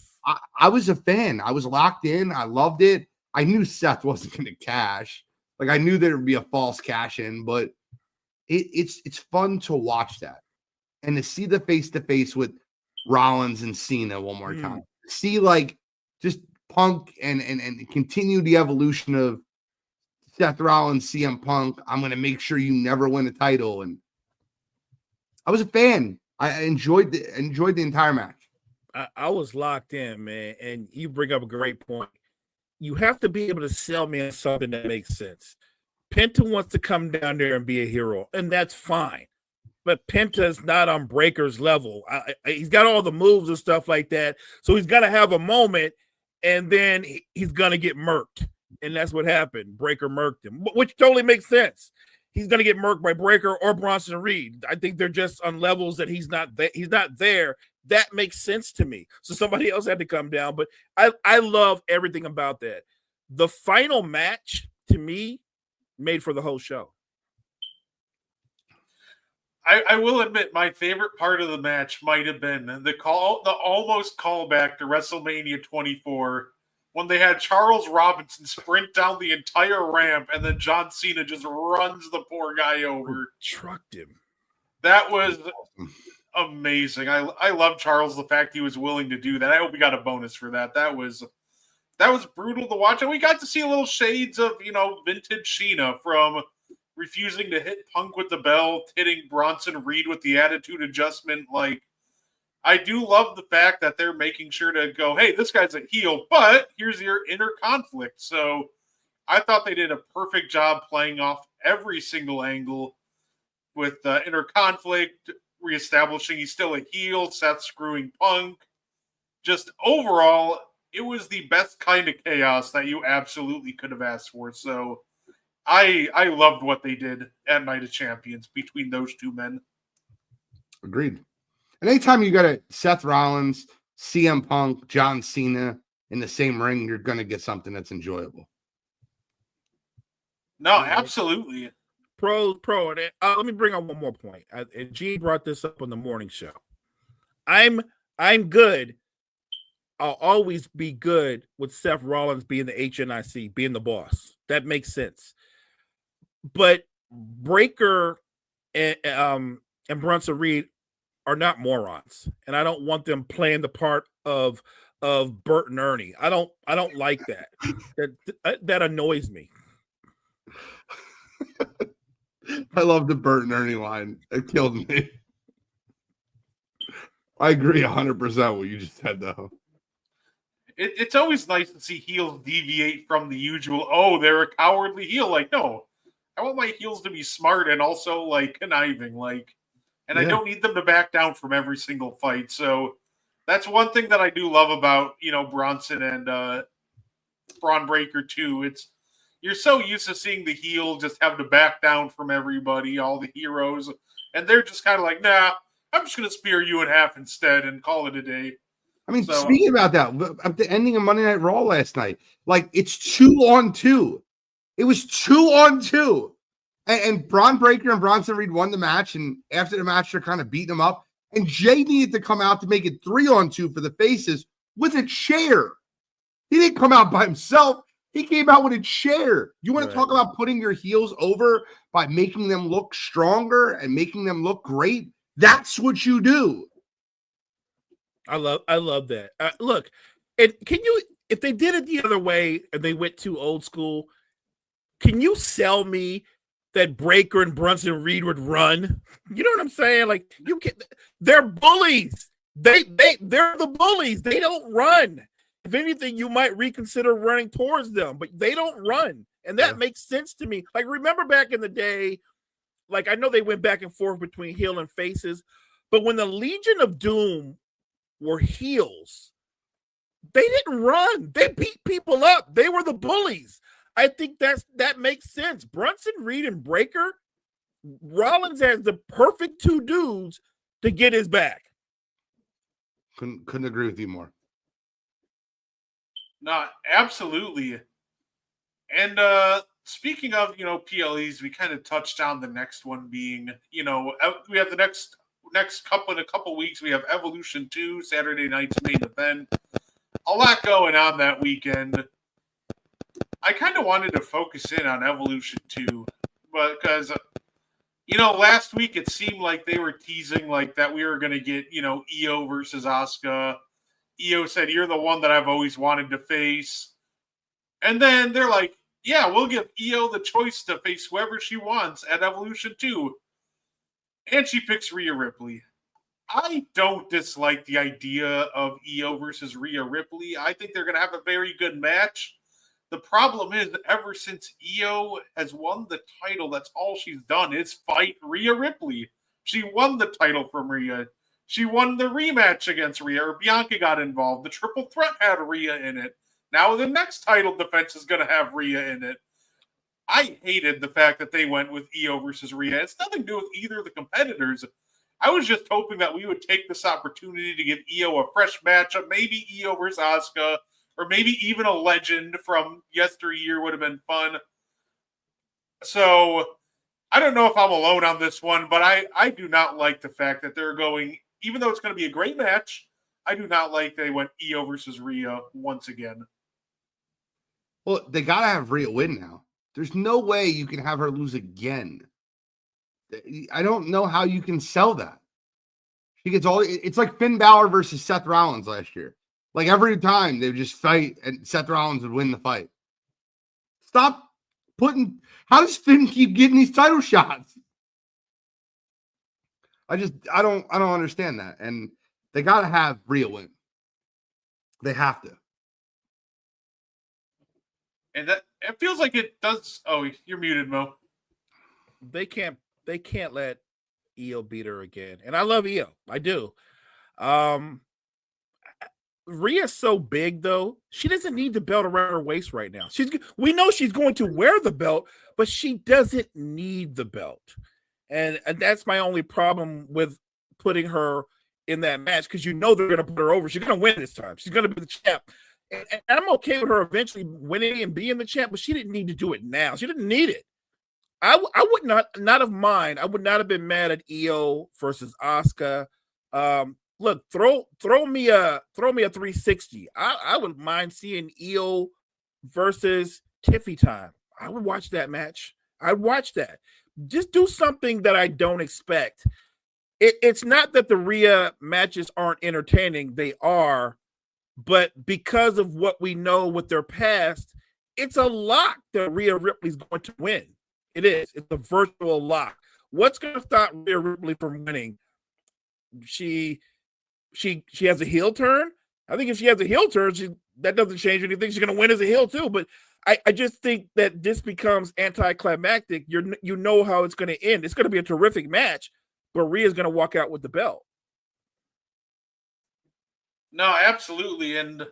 I was a fan. I was locked in. I loved it. I knew Seth wasn't going to cash. Like I knew there would be a false cash in, but it's fun to watch that and to see the face-to-face with Rollins and Cena one more time. See like just Punk and continue the evolution of Seth Rollins, CM Punk. I'm going to make sure you never win a title. And I was a fan. I enjoyed the entire match. I was locked in, man. And you bring up a great point. You have to be able to sell me on something that makes sense. Penta wants to come down there and be a hero, and that's fine. But Penta's not on Breaker's level. He's got all the moves and stuff like that. So he's got to have a moment, and then he's going to get murked. And that's what happened. Breaker murked him, which totally makes sense. He's going to get murked by Breaker or Bronson Reed. I think they're just on levels that he's not there. That makes sense to me. So somebody else had to come down. But I love everything about that. The final match, to me, made for the whole show. I will admit my favorite part of the match might have been the almost callback to WrestleMania 24 when they had Charles Robinson sprint down the entire ramp and then John Cena just runs the poor guy over. Trucked him. That was amazing. I love Charles, the fact he was willing to do that. I hope he got a bonus for that. That was brutal to watch. And we got to see a little shades of, vintage Cena from refusing to hit Punk with the belt, hitting Bronson Reed with the attitude adjustment. Like, I do love the fact that they're making sure to go, hey, this guy's a heel, but here's your inner conflict. So I thought they did a perfect job playing off every single angle with inner conflict, reestablishing he's still a heel, Seth screwing Punk. Just overall, it was the best kind of chaos that you absolutely could have asked for. So I loved what they did at Night of Champions between those two men. Agreed. And anytime you got a Seth Rollins, CM Punk, John Cena in the same ring, you're going to get something that's enjoyable. No, absolutely. Pro. Let me bring on one more point. And G brought this up on the morning show. I'm good. I'll always be good with Seth Rollins being the HNIC, being the boss. That makes sense. But Breaker and Bronson Reed are not morons, and I don't want them playing the part of Bert and Ernie. I don't like that. That annoys me. I love the Bert and Ernie line. It killed me. I agree 100% what you just said, though. It's always nice to see heels deviate from the usual, oh, they're a cowardly heel. Like, no, I want my heels to be smart and also, like, conniving. Like, and I don't need them to back down from every single fight. So that's one thing that I do love about, Bronson and Braun Breaker, too. You're so used to seeing the heel just have to back down from everybody, all the heroes. And they're just kind of like, nah, I'm just going to spear you in half instead and call it a day. I mean, speaking about that, at the ending of Monday Night Raw last night, like it's 2-on-2. It was 2-on-2. And Braun Breaker and Bronson Reed won the match. And after the match, they're kind of beating them up. And Jay needed to come out to make it 3-on-2 for the faces with a chair. He didn't come out by himself. He came out with a chair. You want to talk about putting your heels over by making them look stronger and making them look great? That's what you do. I love that. Look, and if they did it the other way and they went too old school, can you sell me that Breaker and Bronson Reed would run? You know what I'm saying? Like, they're bullies. They're the bullies. They don't run. If anything, you might reconsider running towards them, but they don't run. And that makes sense to me. Like, remember back in the day, like, I know they went back and forth between heel and faces, but when the Legion of Doom were heels, they didn't run. They beat people up. They were the bullies. I think that makes sense. Bronson Reed and Breaker, Rollins has the perfect two dudes to get his back. Couldn't agree with you more. No, absolutely. And speaking of, PLEs, we kind of touched on the next one being, we have the next in a couple weeks, we have Evolution 2, Saturday night's main event. A lot going on that weekend. I kind of wanted to focus in on Evolution 2, but because, last week it seemed like they were teasing like that we were going to get, Io versus Asuka. Io said, "You're the one that I've always wanted to face." And then they're like, "Yeah, we'll give Io the choice to face whoever she wants at Evolution 2. And she picks Rhea Ripley. I don't dislike the idea of Io versus Rhea Ripley. I think they're going to have a very good match. The problem is that ever since Io has won the title, that's all she's done is fight Rhea Ripley. She won the title from Rhea. She won the rematch against Rhea, or Bianca got involved. The triple threat had Rhea in it. Now the next title defense is going to have Rhea in it. I hated the fact that they went with Io versus Rhea. It's nothing to do with either of the competitors. I was just hoping that we would take this opportunity to give Io a fresh matchup, maybe Io versus Asuka, or maybe even a legend from yesteryear would have been fun. So I don't know if I'm alone on this one, but I do not like the fact that they're going, even though it's going to be a great match, I do not like they went Io versus Rhea once again. Well, they got to have Rhea win now. There's no way you can have her lose again. I don't know how you can sell that. She gets all. It's like Finn Balor versus Seth Rollins last year. Like every time they would just fight and Seth Rollins would win the fight. Stop putting. How does Finn keep getting these title shots? I don't understand that. And they got to have Rhea win. They have to. And that it feels like it does. Oh, you're muted, Mo. They can't let Io beat her again. And I love Io. I do. Rhea's so big though. She doesn't need the belt around her waist right now. We know she's going to wear the belt, but she doesn't need the belt. And that's my only problem with putting her in that match, because they're going to put her over. She's going to win this time. She's going to be the champ. And I'm okay with her eventually winning and being the champ, but she didn't need to do it now. She didn't need it. I would not have mind. I would not have been mad at Io versus Asuka. Look, throw me a 360. I would mind seeing Io versus Tiffy time. I would watch that match. I'd watch that. Just do something that I don't expect. It's not that the Rhea matches aren't entertaining. They are. But because of what we know with their past, it's a lock that Rhea Ripley's going to win. It is. It's a virtual lock. What's going to stop Rhea Ripley from winning? She has a heel turn. I think if she has a heel turn, that doesn't change anything. She's going to win as a heel too. But I just think that this becomes anticlimactic. You know how it's going to end. It's going to be a terrific match, but Rhea's going to walk out with the belt. No, absolutely. And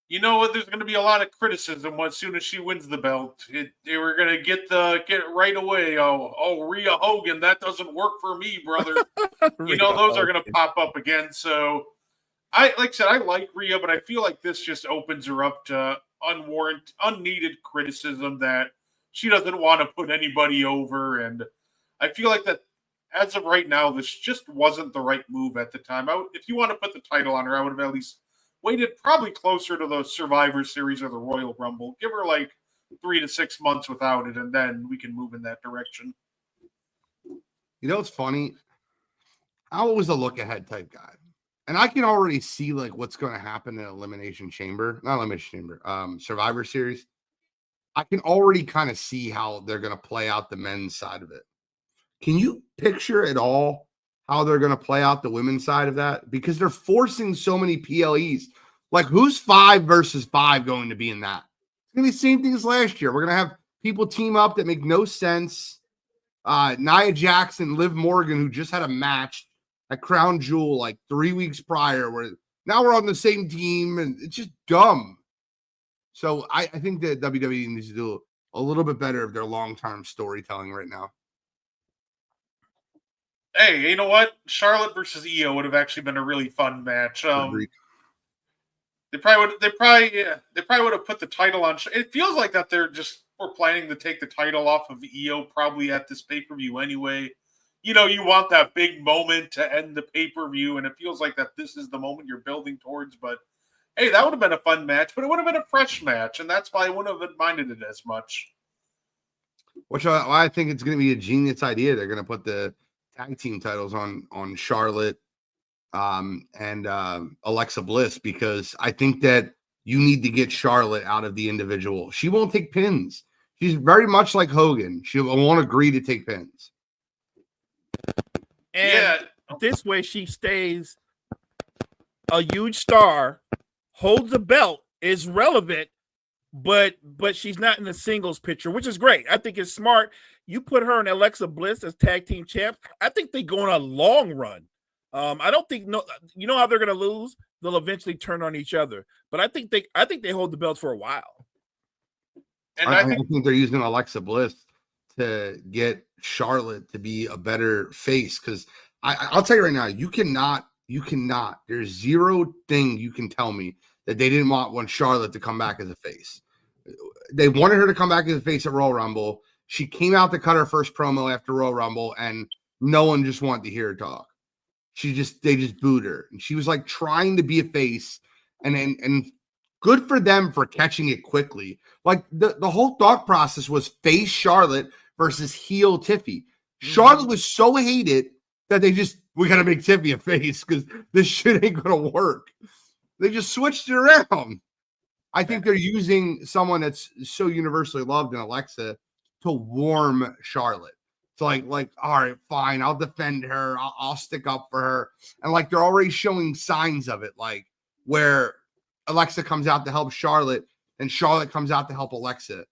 you know what? There's going to be a lot of criticism as soon as she wins the belt. They were going to get it right away. Oh, Rhea Hogan, that doesn't work for me, brother. Those are going to pop up again. So, like I said, I like Rhea, but I feel like this just opens her up to unneeded criticism that she doesn't want to put anybody over. And I feel like that as of right now, this just wasn't the right move at the time. If you want to put the title on her, I would have at least waited probably closer to the Survivor Series or the Royal Rumble. Give her like 3 to 6 months without it, and then we can move in that direction. You know what's funny? I was a look-ahead type guy. And I can already see like what's going to happen in Survivor Series. I can already kind of see how they're going to play out the men's side of it. Can you picture at all how they're going to play out the women's side of that? Because they're forcing so many PLEs. Like, who's 5 versus 5 going to be in that? It's going to be the same thing as last year. We're going to have people team up that make no sense. Nia Jackson, Liv Morgan, who just had a match at Crown Jewel like 3 weeks prior, where now we're on the same team, and it's just dumb. So I think that WWE needs to do a little bit better of their long-term storytelling right now. Hey, you know what? Charlotte versus Io would have actually been a really fun match. Agreed. They probably would have put the title on. It feels like that we're planning to take the title off of Io probably at this pay-per-view anyway. You know, you want that big moment to end the pay-per-view, and it feels like that this is the moment you're building towards. But hey, that would have been a fun match, but it would have been a fresh match, and that's why I wouldn't have minded it as much. Which I think it's going to be a genius idea. They're going to put the tag team titles on Charlotte and Alexa Bliss, because I think that you need to get Charlotte out of the individual. She won't take pins. She's very much like Hogan. She won't agree to take pins. And this way she stays a huge star, holds the belt, is relevant, but she's not in the singles picture, which is great. I think it's smart. You put her and Alexa Bliss as tag team champs. I think they go on a long run. I don't think you know how they're going to lose. They'll eventually turn on each other, but I think they hold the belts for a while. And I think they're using Alexa Bliss to get Charlotte to be a better face, because I'll tell you right now, you cannot. There's zero thing you can tell me that they didn't want Charlotte to come back as a face. They wanted her to come back as a face at Royal Rumble. She came out to cut her first promo after Royal Rumble, and no one just wanted to hear her talk. They just booed her, and she was like trying to be a face, and good for them for catching it quickly. Like the whole thought process was face Charlotte versus heel Tiffy. Charlotte was so hated that we got to make Tiffy a face because this shit ain't going to work. They just switched it around. I think they're using someone that's so universally loved in Alexa to warm Charlotte. So like, all right, fine, I'll defend her. I'll stick up for her. And like, they're already showing signs of it, like where Alexa comes out to help Charlotte and Charlotte comes out to help Alexa.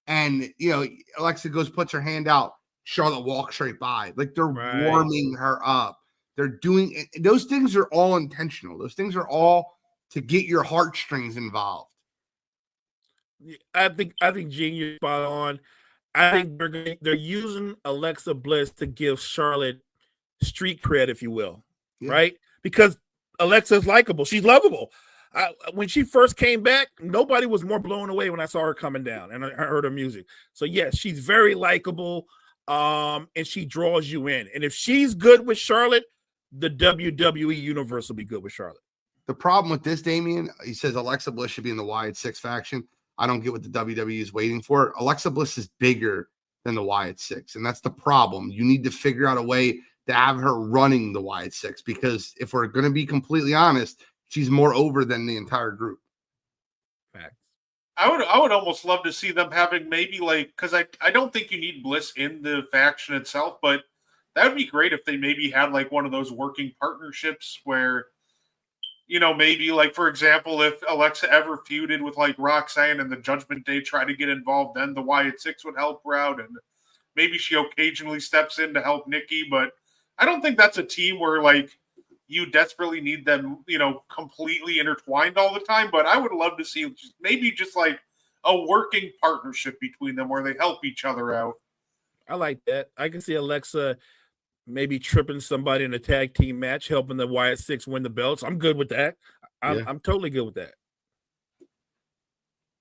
And, you know, Alexa puts her hand out. Charlotte walks straight by. Like, they're warming her up. They're doing – those things are all intentional. Those things are all to get your heartstrings involved. I think Gene, you're spot on. I think they're using Alexa Bliss to give Charlotte street cred, if you will, right? Because Alexa's likable. She's lovable. When she first came back, nobody was more blown away when I saw her coming down and I heard her music. So, yes, she's very likable, and she draws you in. And if she's good with Charlotte, the WWE Universe will be good with Charlotte. The problem with this, Damian, he says Alexa Bliss should be in the Wyatt Six faction. I don't get what the WWE is waiting for. Alexa Bliss is bigger than the Wyatt Six, and that's the problem. You need to figure out a way to have her running the Wyatt Six, because if we're going to be completely honest, she's more over than the entire group. Facts. I would almost love to see them having maybe like, because I don't think you need Bliss in the faction itself, but that would be great if they maybe had like one of those working partnerships where, you know, maybe like, for example, if Alexa ever feuded with like Roxanne and the Judgment Day try to get involved, then the Wyatt Six would help her out, and maybe she occasionally steps in to help Nikki. But I don't think that's a team where like you desperately need them, you know, completely intertwined all the time. But I would love to see maybe just like a working partnership between them where they help each other out. I like that. I can see Alexa maybe tripping somebody in a tag team match, helping the Wyatt Six win the belts. I'm good with that. I'm totally good with that.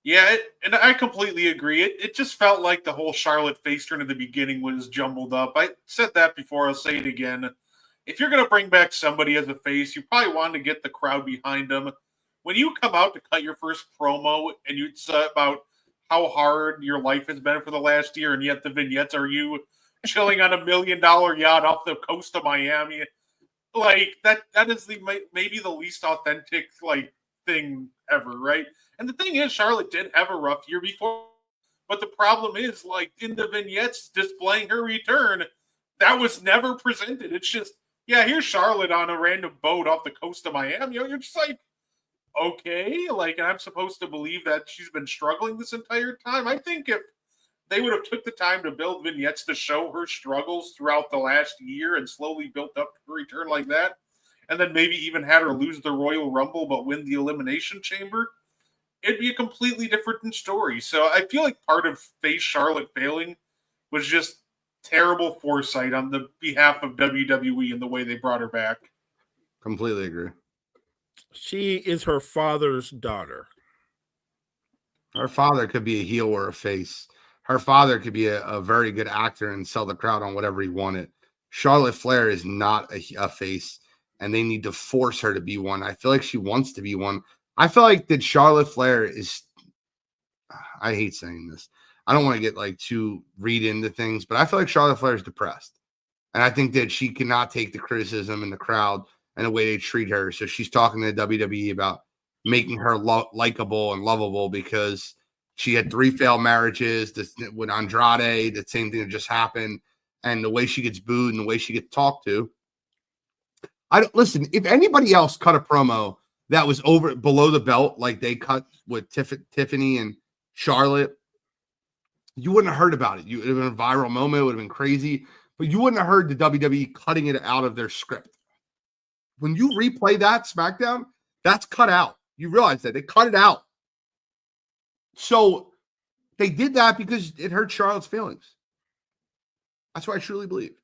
Yeah, and I completely agree. It just felt like the whole Charlotte face turn at the beginning was jumbled up. I said that before. I'll say it again. If you're going to bring back somebody as a face, you probably want to get the crowd behind them. When you come out to cut your first promo and you say about how hard your life has been for the last year, and yet the vignettes are you chilling on $1 million yacht off the coast of Miami, like that is maybe the least authentic like thing ever, right? And the thing is, Charlotte did have a rough year before, but the problem is, like, in the vignettes displaying her return, that was never presented. It's just, yeah, here's Charlotte on a random boat off the coast of Miami. You're just like, okay, like, I'm supposed to believe that she's been struggling this entire time. I think if they would have took the time to build vignettes to show her struggles throughout the last year and slowly built up her return like that, and then maybe even had her lose the Royal Rumble but win the Elimination Chamber, it'd be a completely different story. So I feel like part of face Charlotte failing was just terrible foresight on the behalf of WWE and the way they brought her back. Completely agree. She is her father's daughter. Her father could be a heel or a face. Her father could be a very good actor and sell the crowd on whatever he wanted. Charlotte Flair is not a face, and they need to force her to be one. I feel like she wants to be one. I feel like that Charlotte Flair is, I hate saying this. I don't want to get like too read into things, but I feel like Charlotte Flair is depressed. And I think that she cannot take the criticism in the crowd and the way they treat her. So she's talking to WWE about making her likable and lovable because she had 3 failed marriages with Andrade, the same thing that just happened. And the way she gets booed and the way she gets talked to. Listen, if anybody else cut a promo that was over below the belt, like they cut with Tiffany and Charlotte, you wouldn't have heard about it. It would have been a viral moment. It would have been crazy. But you wouldn't have heard the WWE cutting it out of their script. When you replay that SmackDown, that's cut out. You realize that. They cut it out. So they did that because it hurt Charlotte's feelings. That's what I truly believe.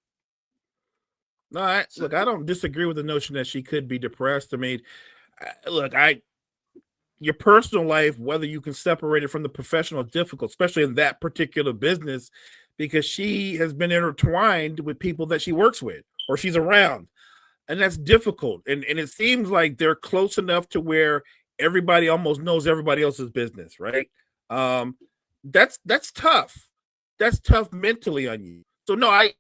No, look, I don't disagree with the notion that she could be depressed. I mean, your personal life, whether you can separate it from the professional, is difficult, especially in that particular business, because she has been intertwined with people that she works with or she's around. And that's difficult. And it seems like they're close enough to where everybody almost knows everybody else's business, right? That's tough. That's tough mentally on you. So no, I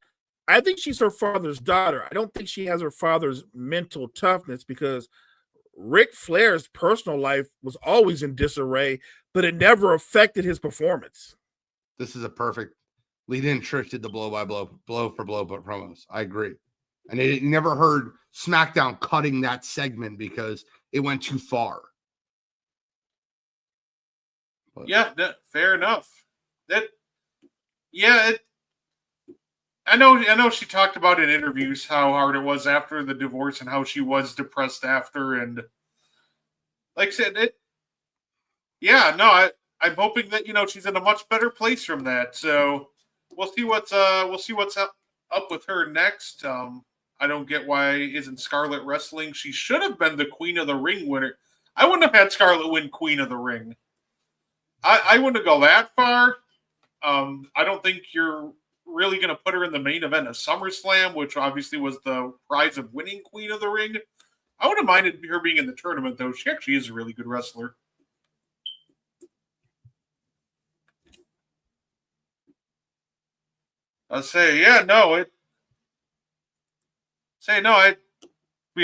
think she's her father's daughter. I don't think she has her father's mental toughness because Ric Flair's personal life was always in disarray, but it never affected his performance. This is a perfect lead-in. Trish did the blow-by-blow, blow-for-blow promos. I agree. And they never heard SmackDown cutting that segment because it went too far. But, yeah, fair enough. I know she talked about in interviews how hard it was after the divorce and how she was depressed after, and like I said, I'm hoping that she's in a much better place from that. So we'll see what's up with her next. I don't get why isn't Scarlett wrestling. She should have been the Queen of the Ring winner. I wouldn't have had Scarlett win Queen of the Ring. I wouldn't go that far. I don't think you're really going to put her in the main event of SummerSlam, which obviously was the prize of winning Queen of the Ring. I wouldn't have minded her being in the tournament, though. She actually is a really good wrestler. We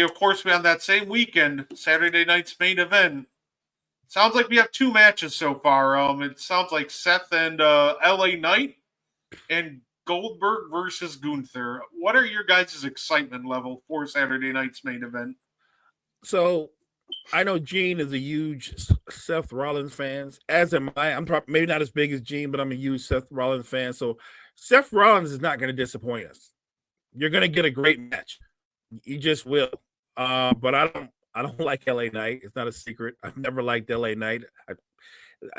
of course on that same weekend, Saturday night's main event. Sounds like we have 2 matches so far. It sounds like Seth and LA Knight and Goldberg versus Gunther. What are your guys' excitement level for Saturday night's main event? So I know Gene is a huge Seth Rollins fan, as am I. I'm probably maybe not as big as Gene, but I'm a huge Seth Rollins fan. So Seth Rollins is not going to disappoint us. You're going to get a great match. You just will. But I don't like LA Knight. It's not a secret. I've never liked LA Knight.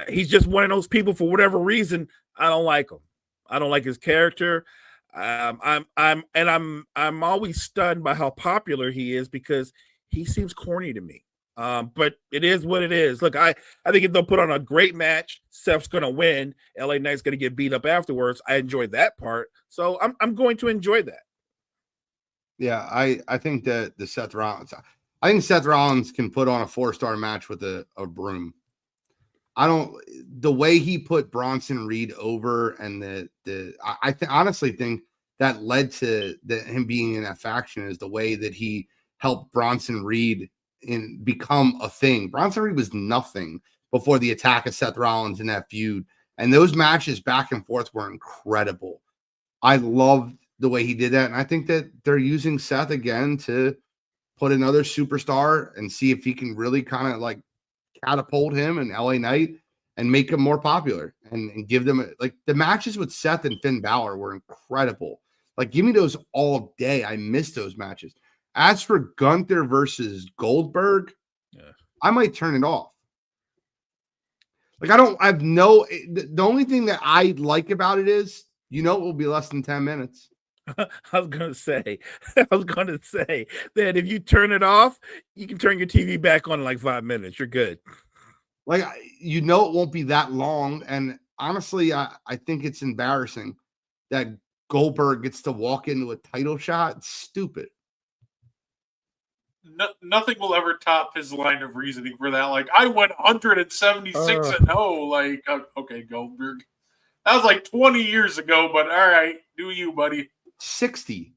He's just one of those people for whatever reason. I don't like him. I don't like his character. I'm always stunned by how popular he is because he seems corny to me. But it is what it is. Look, I think if they'll put on a great match, Seth's going to win. LA Knight's going to get beat up afterwards. I enjoyed that part. So I'm going to enjoy that. Yeah, I think that Seth Rollins can put on a 4-star match with a broom. The way he put Bronson Reed over and I honestly think that led to him being in that faction is the way that he helped Bronson Reed become a thing. Bronson Reed was nothing before the attack of Seth Rollins in that feud. And those matches back and forth were incredible. I loved the way he did that. And I think that they're using Seth again to put another superstar and see if he can really kind of like catapult him and LA Knight and make him more popular and give them like the matches with Seth and Finn Balor were incredible. Like, give me those all day. I miss those matches. As for Gunther versus Goldberg, I might turn it off. Like, the only thing that I like about it is You know it will be less than 10 minutes. I was gonna say that if you turn it off, you can turn your TV back on in like 5 minutes. You're good. Like, you know it won't be that long. And honestly, I think it's embarrassing that Goldberg gets to walk into a title shot. It's stupid. Nothing will ever top his line of reasoning for that. Like, I went 176-0. Like, okay, Goldberg. That was like 20 years ago, but all right, do you, buddy. 60.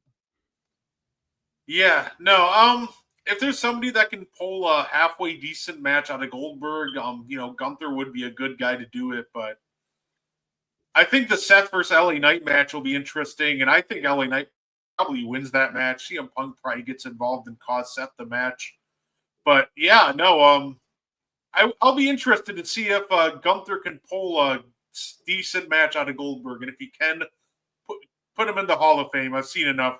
Yeah, no, if there's somebody that can pull a halfway decent match out of Goldberg, Gunther would be a good guy to do it, but I think the Seth versus LA Knight match will be interesting, and I think LA Knight probably wins that match. CM Punk probably gets involved and costs Seth the match. But yeah, no, I'll be interested to see if Gunther can pull a decent match out of Goldberg, and if he can, put him in the Hall of Fame. I've seen enough.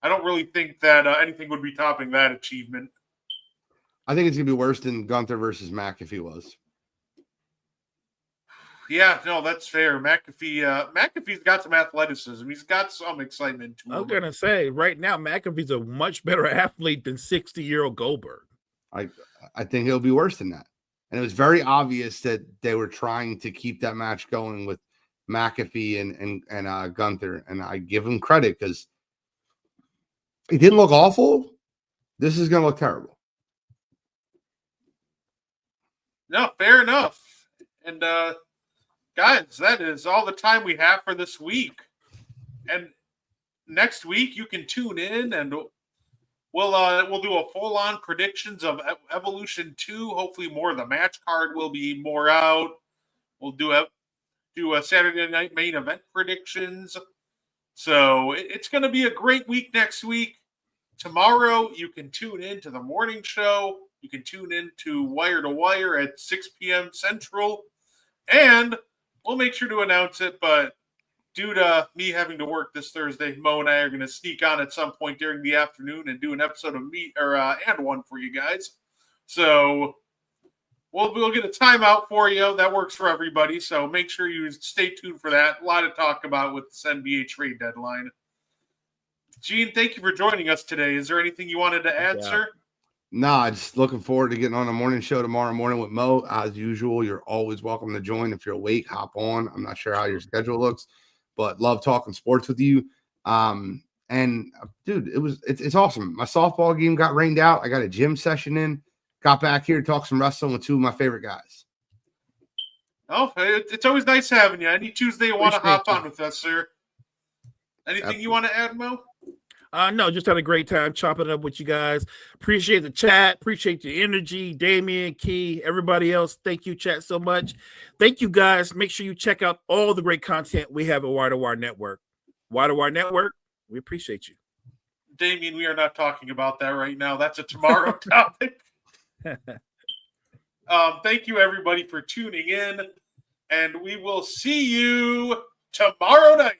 I don't really think that anything would be topping that achievement. I think it's going to be worse than Gunther versus McAfee was. Yeah, no, that's fair. McAfee's got some athleticism. He's got some excitement to him. I was gonna say right now, McAfee's a much better athlete than 60-year-old Goldberg. I think it'll be worse than that. And it was very obvious that they were trying to keep that match going with McAfee and Gunther. And I give him credit because it didn't look awful. This is going to look terrible. No, fair enough. And guys, that is all the time we have for this week. And next week you can tune in and we'll do a full-on predictions of Evolution 2. Hopefully more of the match card will be more out. We'll do a Saturday night main event predictions. So it's going to be a great week next week. Tomorrow you can tune in to the morning show. You can tune in to Wire to Wire at 6 p.m. Central. And we'll make sure to announce it, but due to me having to work this Thursday, Mo and I are going to sneak on at some point during the afternoon and do an episode of and one for you guys. So we'll get a timeout for you. That works for everybody. So make sure you stay tuned for that. A lot to talk about with this NBA trade deadline. Gene, thank you for joining us today. Is there anything you wanted to add, sir? Nah, just looking forward to getting on the morning show tomorrow morning with Mo. As usual, you're always welcome to join. If you're awake, hop on. I'm not sure how your schedule looks, but love talking sports with you. And dude, it's awesome. My softball game got rained out. I got a gym session in. Got back here to talk some wrestling with two of my favorite guys. Oh, it's always nice having you. Any Tuesday you want to hop on with us, sir. Anything you want to add, Mo? No, just had a great time chopping it up with you guys. Appreciate the chat. Appreciate the energy. Damian, Key, everybody else. Thank you, chat, so much. Thank you, guys. Make sure you check out all the great content we have at Wire to Wire Network. Wire to Wire Network, we appreciate you. Damian, we are not talking about that right now. That's a tomorrow topic. Thank you, everybody, for tuning in. And we will see you tomorrow night.